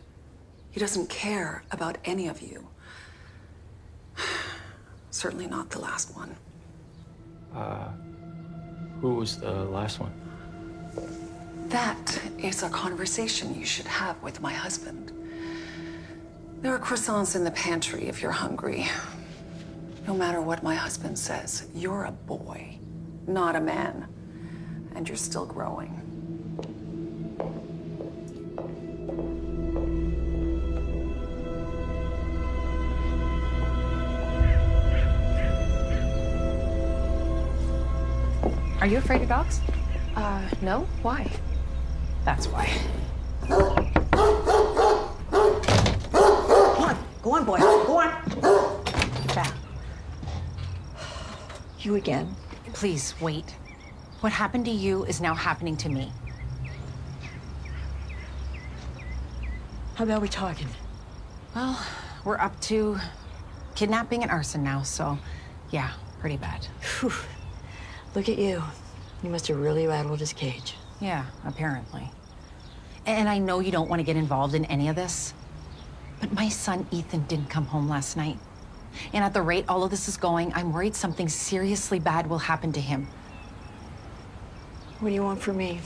He doesn't care about any of you. Certainly not the last one. Who was the last one? That is a conversation you should have with my husband. There are croissants in the pantry if you're hungry. No matter what my husband says, you're a boy, not a man. And you're still growing. Are you afraid of dogs? No? Why? That's why. Go on, boy. Go on. Get back. You again. Please, wait. What happened to you is now happening to me. How about we talking? Well, we're up to kidnapping and arson now, so yeah, pretty bad. Whew. Look at you. You must have really rattled his cage. Yeah, apparently. And I know you don't want to get involved in any of this, but my son Ethan didn't come home last night. And at the rate all of this is going, I'm worried something seriously bad will happen to him. What do you want from me?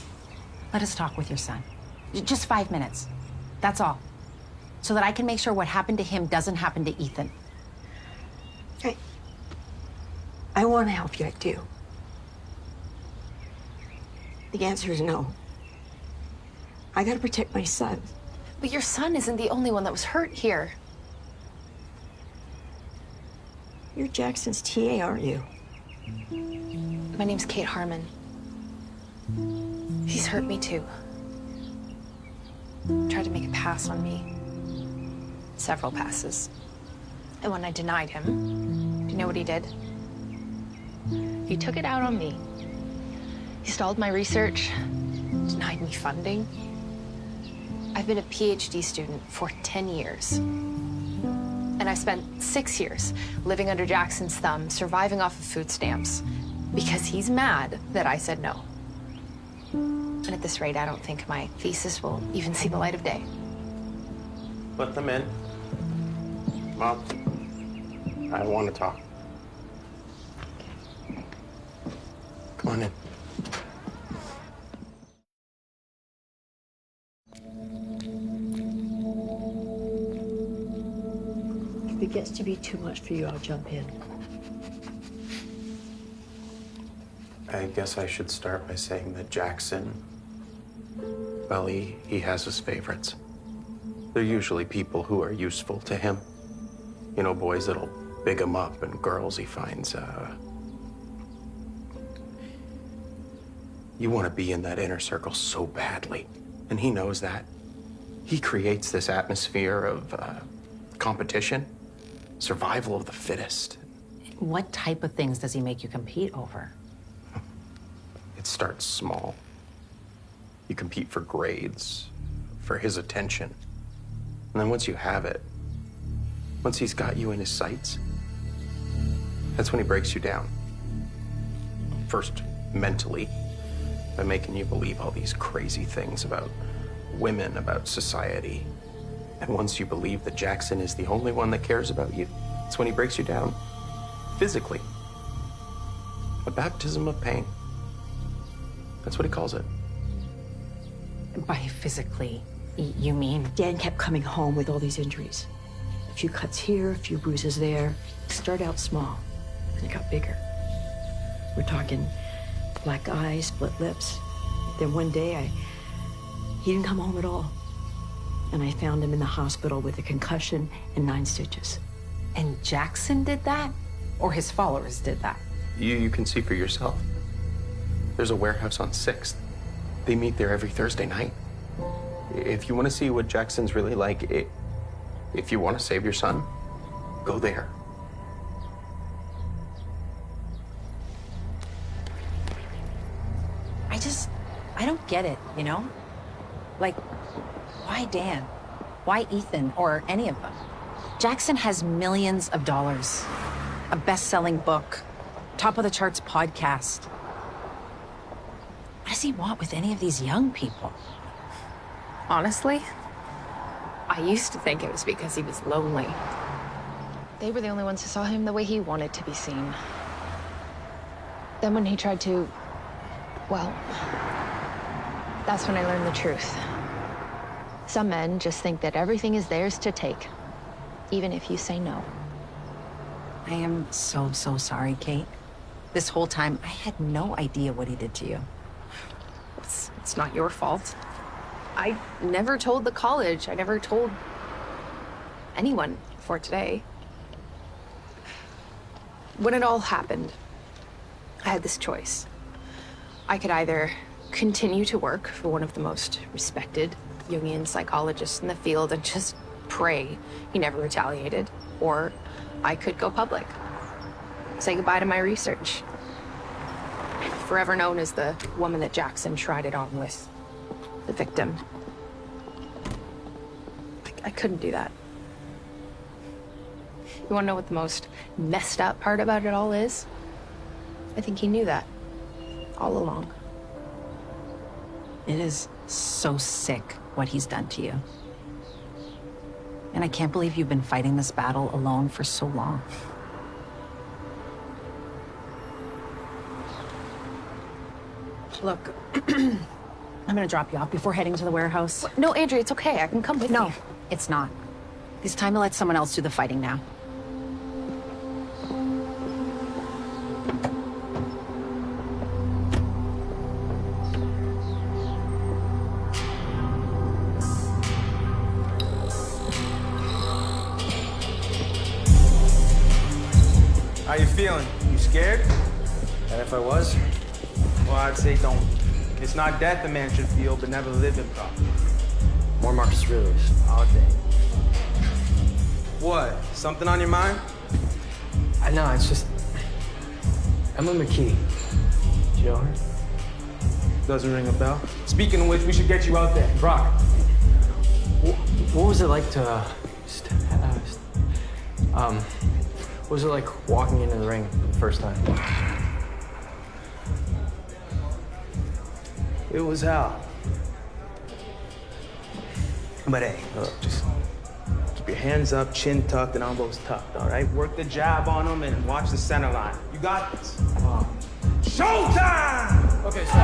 Let us talk with your son. Just 5 minutes. That's all. So that I can make sure what happened to him doesn't happen to Ethan. I want to help you, I do. The answer is no. I gotta protect my son. But your son isn't the only one that was hurt here. You're Jackson's TA, aren't you? My name's Kate Harmon. He's hurt me too. Tried to make a pass on me. Several passes. And when I denied him, do you know what he did? He took it out on me. He stalled my research, denied me funding. I've been a PhD student for 10 years. And I spent 6 years living under Jackson's thumb, surviving off of food stamps, because he's mad that I said no. And at this rate, I don't think my thesis will even see the light of day. Let them in. Mom, I want to talk. Come on in. If it gets to be too much for you, I'll jump in. I guess I should start by saying that Jackson, well, he has his favorites. They're usually people who are useful to him. You know, boys that'll big him up, and girls he finds, You want to be in that inner circle so badly, and he knows that. He creates this atmosphere of competition, survival of the fittest. What type of things does he make you compete over? It starts small. You compete for grades, for his attention. And then once you have it, once he's got you in his sights, that's when he breaks you down. First, mentally, by making you believe all these crazy things about women, about society. And once you believe that Jackson is the only one that cares about you, that's when he breaks you down. Physically. A baptism of pain. That's what he calls it. By physically, you mean? Dan kept coming home with all these injuries. A few cuts here, a few bruises there. Started out small, and it got bigger. We're talking black eyes, split lips. Then one day, he didn't come home at all. And I found him in the hospital with a concussion and 9 stitches. And Jackson did that? Or his followers did that? You can see for yourself. There's a warehouse on 6th. They meet there every Thursday night. If you want to see what Jackson's really like, if you want to save your son, go there. I don't get it, you know? Like, why Dan? Why Ethan or any of them? Jackson has millions of dollars, a best-selling book, top of the charts podcast. What does he want with any of these young people? Honestly, I used to think it was because he was lonely. They were the only ones who saw him the way he wanted to be seen. Then when he tried to, well, that's when I learned the truth. Some men just think that everything is theirs to take, even if you say no. I am so sorry, Kate. This whole time, I had no idea what he did to you. It's not your fault. I never told the college. I never told anyone before today. When it all happened, I had this choice. I could either continue to work for one of the most respected Jungian psychologists in the field and just pray he never retaliated, or I could go public, say goodbye to my research. Forever known as the woman that Jackson tried it on with, the victim. I couldn't do that. You wanna know what the most messed up part about it all is? I think he knew that all along. It is so sick what he's done to you. And I can't believe you've been fighting this battle alone for so long. Look, I'm gonna drop you off before heading to the warehouse. No, Andrea, it's okay. I can come with you. No, it's not. It's time to let someone else do the fighting now. How you feeling? You scared? And if I was? Well, I'd say don't. It's not death a man should feel, but never live in properly. More Marcus Aurelius. All day. What? Something on your mind? I know, it's just... Emma McKee. Do you know her? Doesn't ring a bell. Speaking of which, we should get you out there. Brock, what was it like to... what was it like walking into the ring for the first time? It was hell. But hey, look, just keep your hands up, chin tucked, and elbows tucked, all right? Work the jab on them and watch the center line. You got this. Showtime! Okay, so...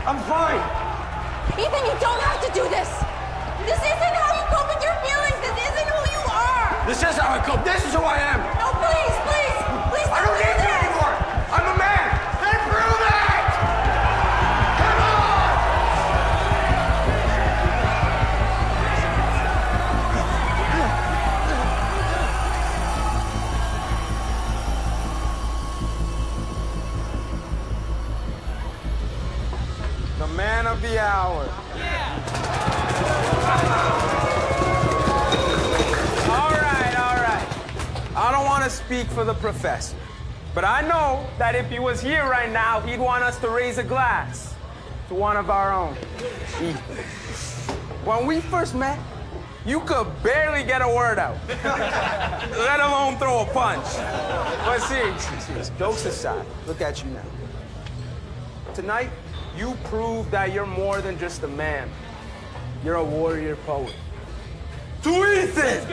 I'm fine. Ethan, you don't have to do this. This isn't how you cope with your feelings. This isn't who you are. This is how I cope. This is who I am. No, please, please, please I don't need you anymore. I'm a man. Then prove it. Come on. The man of the hour. All right. I don't want to speak for the professor, but I know that if he was here right now, he'd want us to raise a glass to one of our own. When we first met, you could barely get a word out, let alone throw a punch. But seriously, jokes aside, look at you now. Tonight, you prove that you're more than just a man. You're a warrior poet. To Ethan!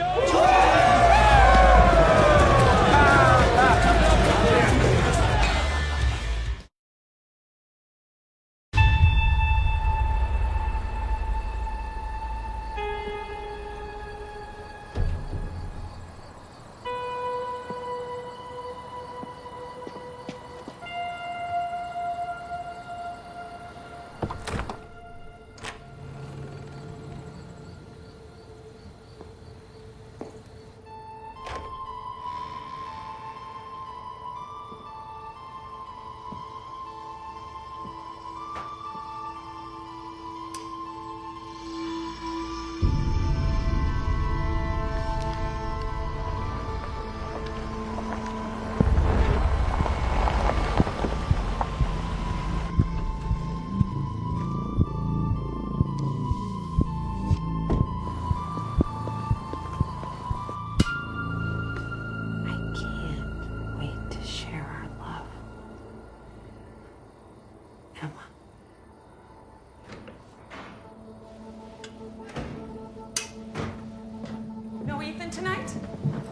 No Ethan tonight?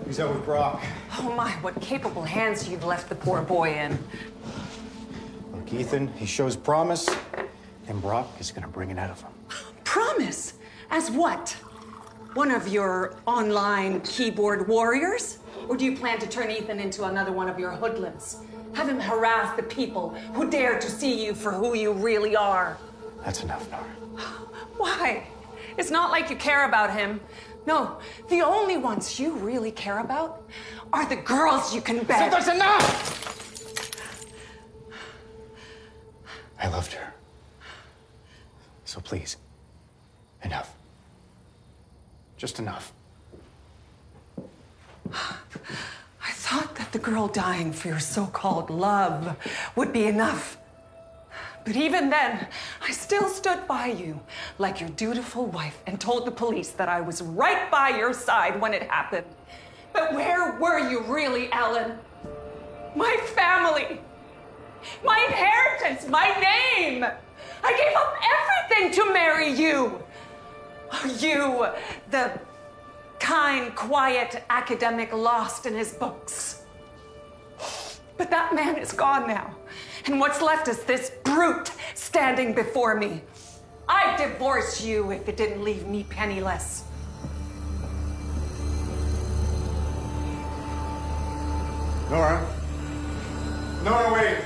He's out with Brock. Oh my, what capable hands you've left the poor boy in. Look, Ethan, he shows promise, and Brock is gonna bring it out of him. Promise? As what? One of your online keyboard warriors? Or do you plan to turn Ethan into another one of your hoodlums? Have him harass the people who dare to see you for who you really are? That's enough, Nora. Why? It's not like you care about him. No, the only ones you really care about are the girls you can beg. So that's enough! I loved her. So please, enough. Just enough. I thought that the girl dying for your so-called love would be enough. But even then, I still stood by you like your dutiful wife and told the police that I was right by your side when it happened. But where were you really, Ellen? My family, my inheritance, my name. I gave up everything to marry you. You, the kind, quiet academic lost in his books. But that man is gone now. And what's left is this brute standing before me. I'd divorce you if it didn't leave me penniless. Nora. Nora, wait.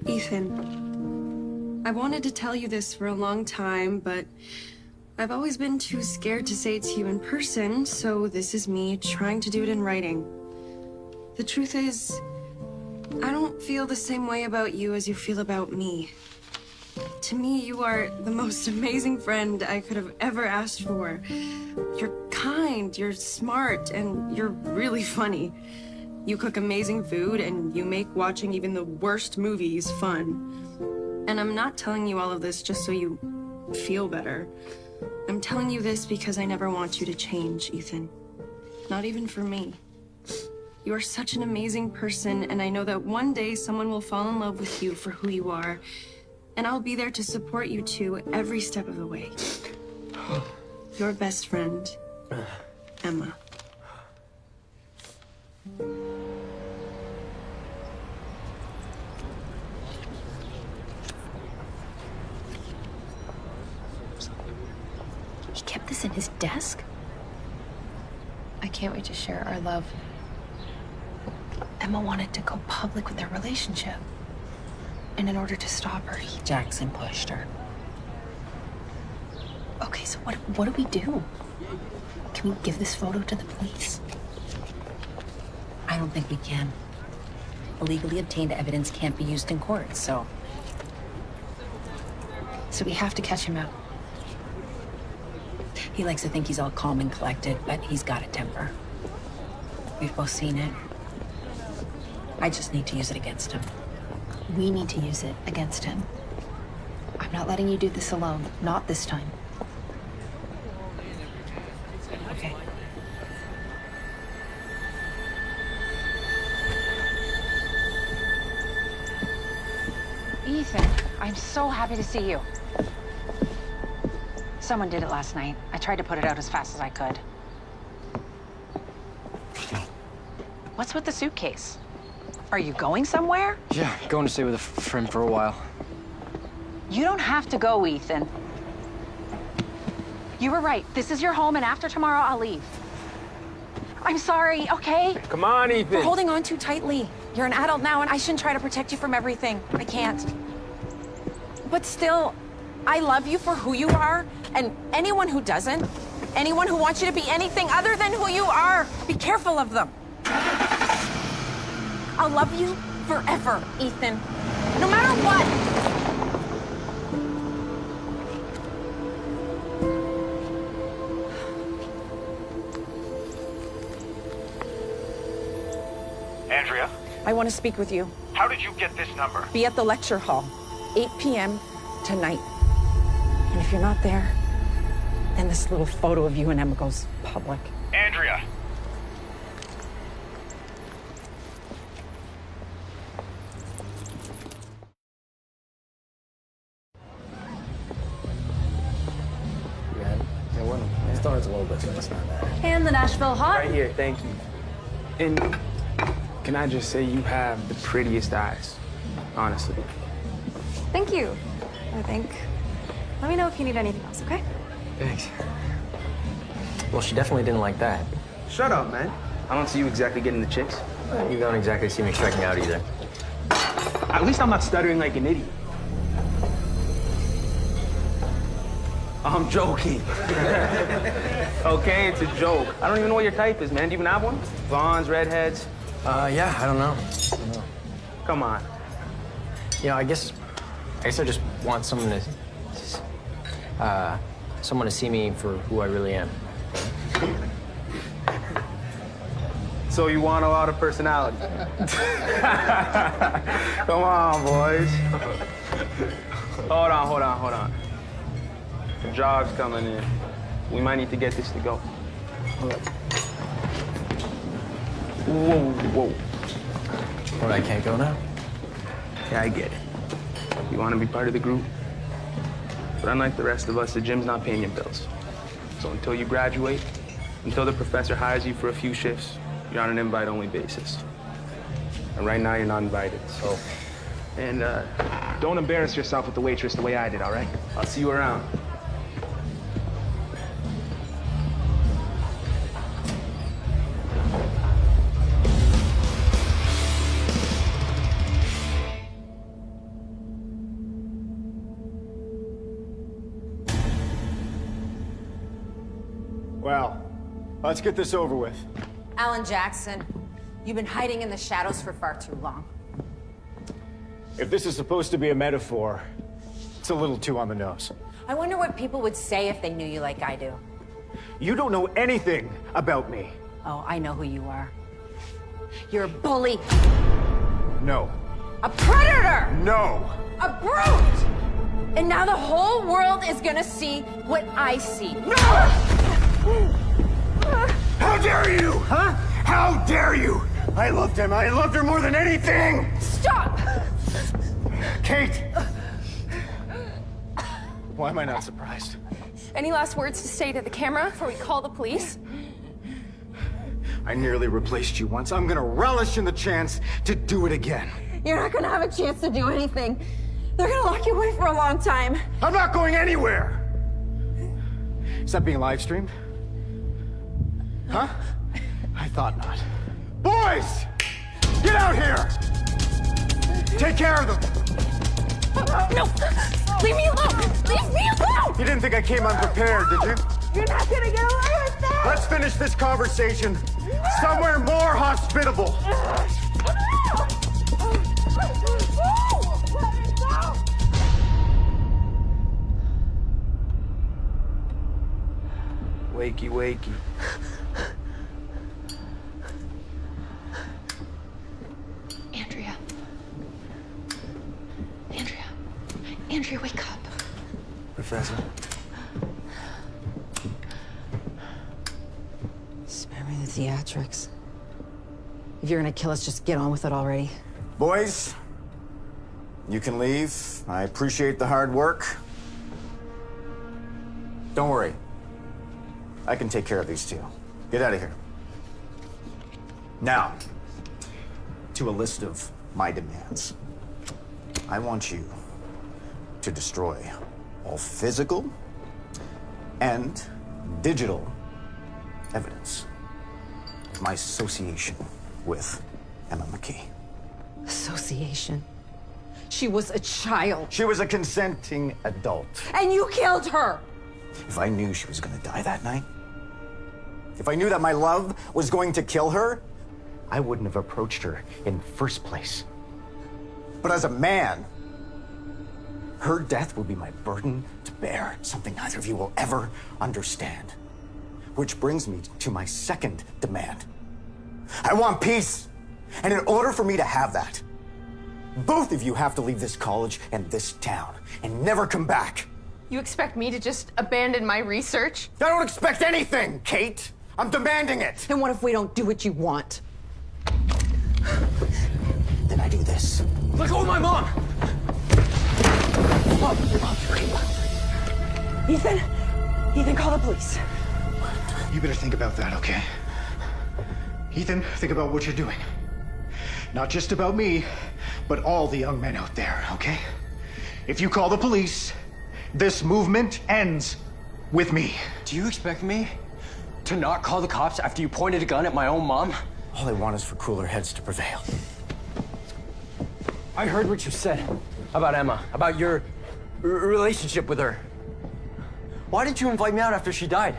Ethan, I wanted to tell you this for a long time, but I've always been too scared to say it to you in person, so this is me trying to do it in writing. The truth is, I don't feel the same way about you as you feel about me. To me, you are the most amazing friend I could have ever asked for. You're kind, you're smart, and you're really funny. You cook amazing food, and you make watching even the worst movies fun. And I'm not telling you all of this just so you feel better. I'm telling you this because I never want you to change, Ethan. Not even for me. You are such an amazing person, and I know that one day someone will fall in love with you for who you are. And I'll be there to support you two every step of the way. Your best friend, Emma. He kept this in his desk? I can't wait to share our love. Emma wanted to go public with their relationship. And in order to stop her, Jackson pushed her. Okay, so what do we do? Can we give this photo to the police? I don't think we can. Illegally obtained evidence can't be used in court, so... So we have to catch him out. He likes to think he's all calm and collected, but he's got a temper. We've both seen it. I just need to use it against him. We need to use it against him. I'm not letting you do this alone. Not this time. Okay. Ethan, I'm so happy to see you. Someone did it last night. I tried to put it out as fast as I could. What's with the suitcase? Are you going somewhere? Yeah, going to stay with a friend for a while. You don't have to go, Ethan. You were right. This is your home, and after tomorrow, I'll leave. I'm sorry, okay? Come on, Ethan. You're holding on too tightly. You're an adult now, and I shouldn't try to protect you from everything. I can't. But still, I love you for who you are, and anyone who doesn't, anyone who wants you to be anything other than who you are, be careful of them. I'll love you forever, Ethan. No matter what. Andrea, I want to speak with you. how did you get this number? Be at the lecture hall, 8 p.m. tonight. And if you're not there, then this little photo of you and Emma goes public. Andrea. Yeah, well, it starts a little bit, but it's not bad. And the Nashville Hot. Right here, thank you. And can I just say you have the prettiest eyes, honestly. Thank you, I think. Let me know if you need anything else, okay? Thanks. Well, she definitely didn't like that. Shut up, man. I don't see you exactly getting the chicks. You don't exactly see me striking out either. At least I'm not stuttering like an idiot. I'm joking. Okay, it's a joke. I don't even know what your type is, man. Do you even have one? Blondes, redheads? Yeah, I don't know. Come on. You know, I guess I just want someone to see me for who I really am. So you want a lot of personality. Come on, boys. Hold on. The jog's coming in. We might need to get this to go. Whoa. What, I can't go now? Yeah, I get it. You want to be part of the group? But unlike the rest of us, the gym's not paying your bills. So until you graduate, until the professor hires you for a few shifts, you're on an invite-only basis. And right now, you're not invited, so... And don't embarrass yourself with the waitress the way I did, all right? I'll see you around. Well, let's get this over with. Alan Jackson, you've been hiding in the shadows for far too long. If this is supposed to be a metaphor, it's a little too on the nose. I wonder what people would say if they knew you like I do. You don't know anything about me. Oh, I know who you are. You're a bully. No. A predator! No! A brute! And now the whole world is gonna see what I see. No! How dare you? Huh? How dare you? I loved him. I loved her more than anything! Stop! Kate! Why am I not surprised? Any last words to say to the camera before we call the police? I nearly replaced you once. I'm gonna relish in the chance to do it again. You're not gonna have a chance to do anything. They're gonna lock you away for a long time. I'm not going anywhere! Is that being live streamed? Huh? I thought not. Boys! Get out here! Take care of them! No! Leave me alone! Leave me alone! You didn't think I came unprepared, did you? You're not gonna get away with that! Let's finish this conversation somewhere more hospitable. Wakey, wakey. Andrea, wake up. Professor? Spare me the theatrics. If you're gonna kill us, just get on with it already. Boys, you can leave. I appreciate the hard work. Don't worry. I can take care of these two. Get out of here. Now, to a list of my demands. I want you to destroy all physical and digital evidence of my association with Emma McKee. Association? She was a child. She was a consenting adult. And you killed her! If I knew she was gonna die that night, if I knew that my love was going to kill her, I wouldn't have approached her in the first place. But as a man, her death will be my burden to bear, something neither of you will ever understand. Which brings me to my second demand. I want peace. And in order for me to have that, both of you have to leave this college and this town and never come back. You expect me to just abandon my research? I don't expect anything, Kate. I'm demanding it. And what if we don't do what you want? Then I do this. Let go of my mom! Ethan? Ethan, call the police. You better think about that, okay? Ethan, think about what you're doing. Not just about me, but all the young men out there, okay? If you call the police, this movement ends with me. Do you expect me to not call the cops after you pointed a gun at my own mom? All I want is for cooler heads to prevail. I heard what you said about Emma, about your relationship with her. Why didn't you invite me out after she died?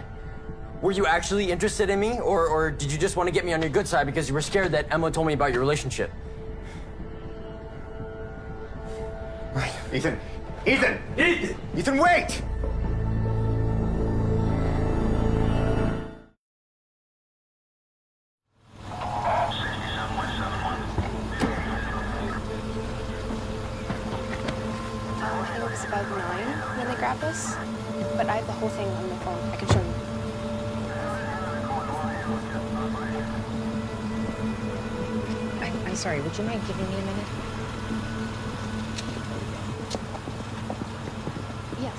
Were you actually interested in me, or did you just want to get me on your good side because you were scared that Emma told me about your relationship? Ethan! Ethan! Ethan! Ethan, wait! It was about 9 when they grabbed us, but I have the whole thing on my phone. I can show you. I'm sorry, would you mind giving me a minute? Yes,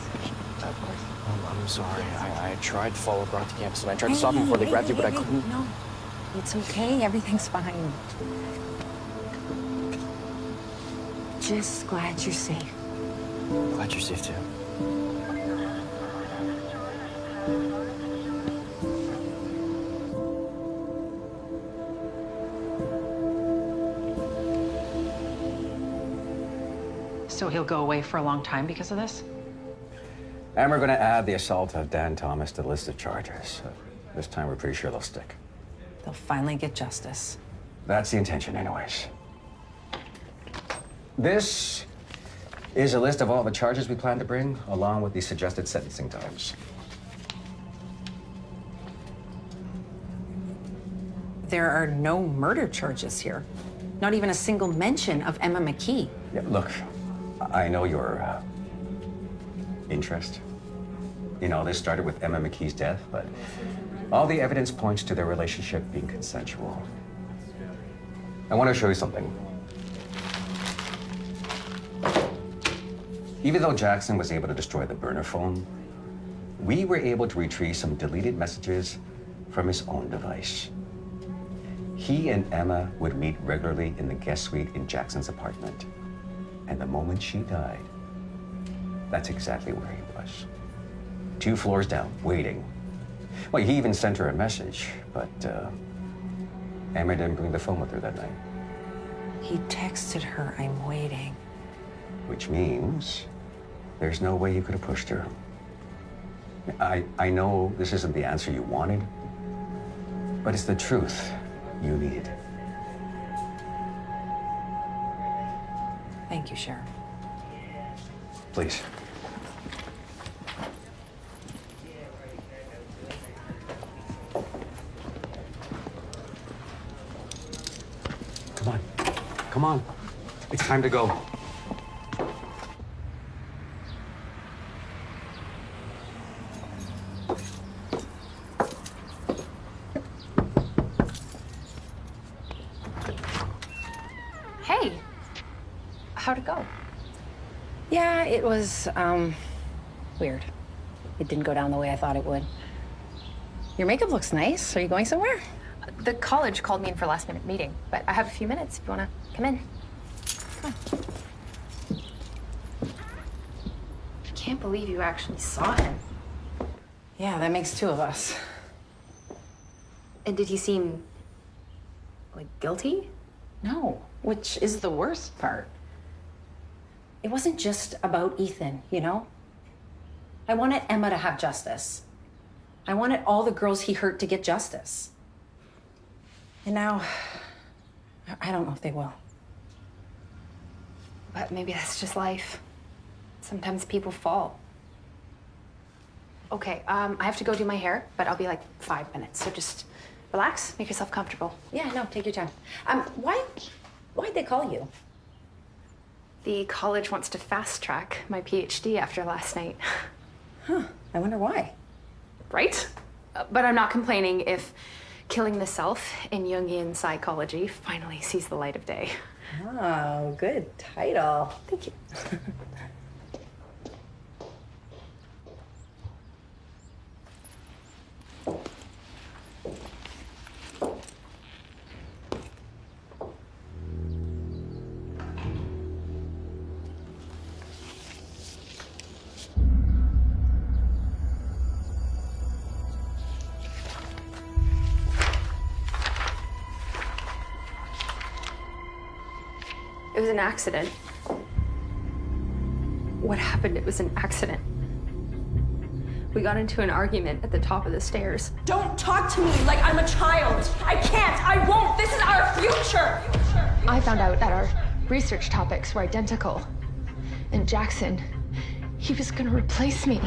of course. I'm sorry. I tried to follow Brock to campus and I tried to stop him before they grabbed you, but I couldn't. No, it's okay. Everything's fine. Just glad you're safe. Glad you're safe too. So he'll go away for a long time because of this? And we're going to add the assault of Dan Thomas to the list of charges. This time we're pretty sure they'll stick. They'll finally get justice. That's the intention anyways. This is a list of all the charges we plan to bring, along with the suggested sentencing times. There are no murder charges here. Not even a single mention of Emma McKee. Yeah, look, I know your interest. You know, this started with Emma McKee's death, but all the evidence points to their relationship being consensual. I want to show you something. Even though Jackson was able to destroy the burner phone, we were able to retrieve some deleted messages from his own device. He and Emma would meet regularly in the guest suite in Jackson's apartment. And the moment she died, that's exactly where he was. 2 floors down, waiting. Well, he even sent her a message, but Emma didn't bring the phone with her that night. He texted her, "I'm waiting." Which means there's no way you could have pushed her. I know this isn't the answer you wanted, but it's the truth you need. Thank you, Sheriff. Please. Come on. Come on. It's time to go. Hey, how'd it go? Yeah, it was, weird. It didn't go down the way I thought it would. Your makeup looks nice. Are you going somewhere? The college called me in for a last-minute meeting, but I have a few minutes if you want to come in. Come on. I can't believe you actually saw him. Yeah, that makes 2 of us. And did he seem, like, guilty? No, which is the worst part. it wasn't just about Ethan, you know? I wanted Emma to have justice. I wanted all the girls he hurt to get justice. And now, I don't know if they will. But maybe that's just life. Sometimes people fall. Okay, I have to go do my hair, but I'll be like 5 minutes. So just relax, make yourself comfortable. Yeah, no, take your time. Why'd they call you? The college wants to fast track my PhD after last night. Huh, I wonder why. Right? But I'm not complaining if killing the self in Jungian psychology finally sees the light of day. Oh, good title. Thank you. It was an accident. What happened? It was an accident. We got into an argument at the top of the stairs. Don't talk to me like I'm a child. I can't. I won't. This is our future. I found out that our research topics were identical. And Jackson, he was gonna replace me.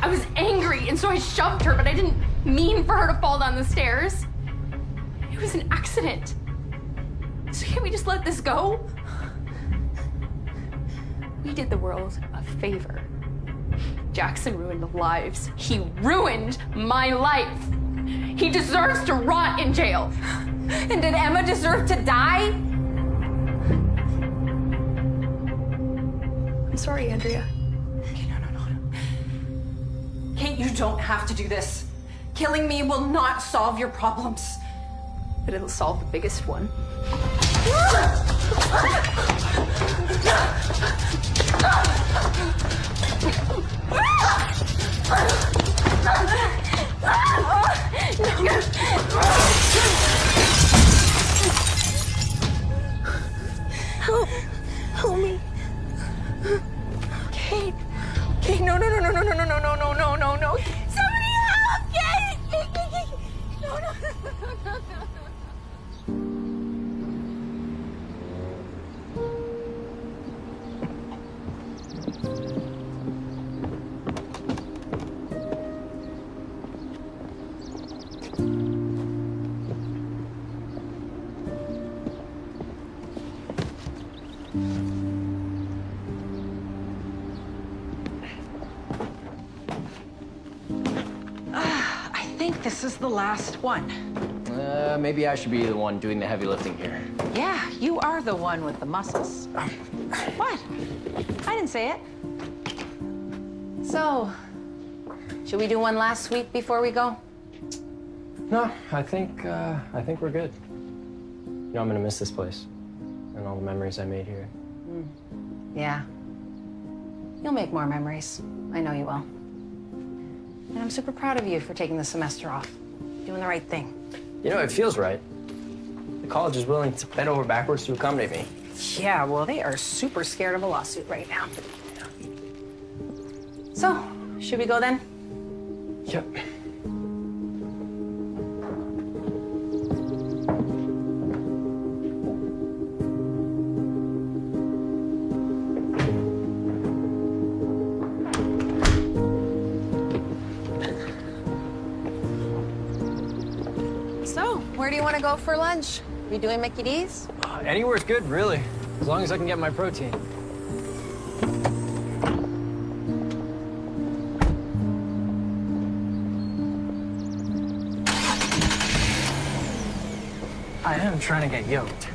I was angry, and so I shoved her, but I didn't mean for her to fall down the stairs. It was an accident. So can't we just let this go? We did the world a favor. Jackson ruined lives. He ruined my life. He deserves to rot in jail. And did Emma deserve to die? I'm sorry, Andrea. Okay, no. Kate, you don't have to do this. Killing me will not solve your problems. But it'll solve the biggest one. Help me. Kate. Kate, no. Somebody help, Kate. No. I think this is the last one. Maybe I should be the one doing the heavy lifting here. Yeah, you are the one with the muscles. What? I didn't say it. So, should we do one last sweep before we go? No, I think we're good. You know, I'm gonna miss this place and all the memories I made here. Yeah. You'll make more memories. I know you will. And I'm super proud of you for taking the semester off. Doing the right thing. You know, it feels right. The college is willing to bend over backwards to accommodate me. Yeah, well, they are super scared of a lawsuit right now. So, should we go then? Yep. So, where do you want to go for lunch? We doing Mickey D's? Anywhere's good, really, as long as I can get my protein. I am trying to get yoked.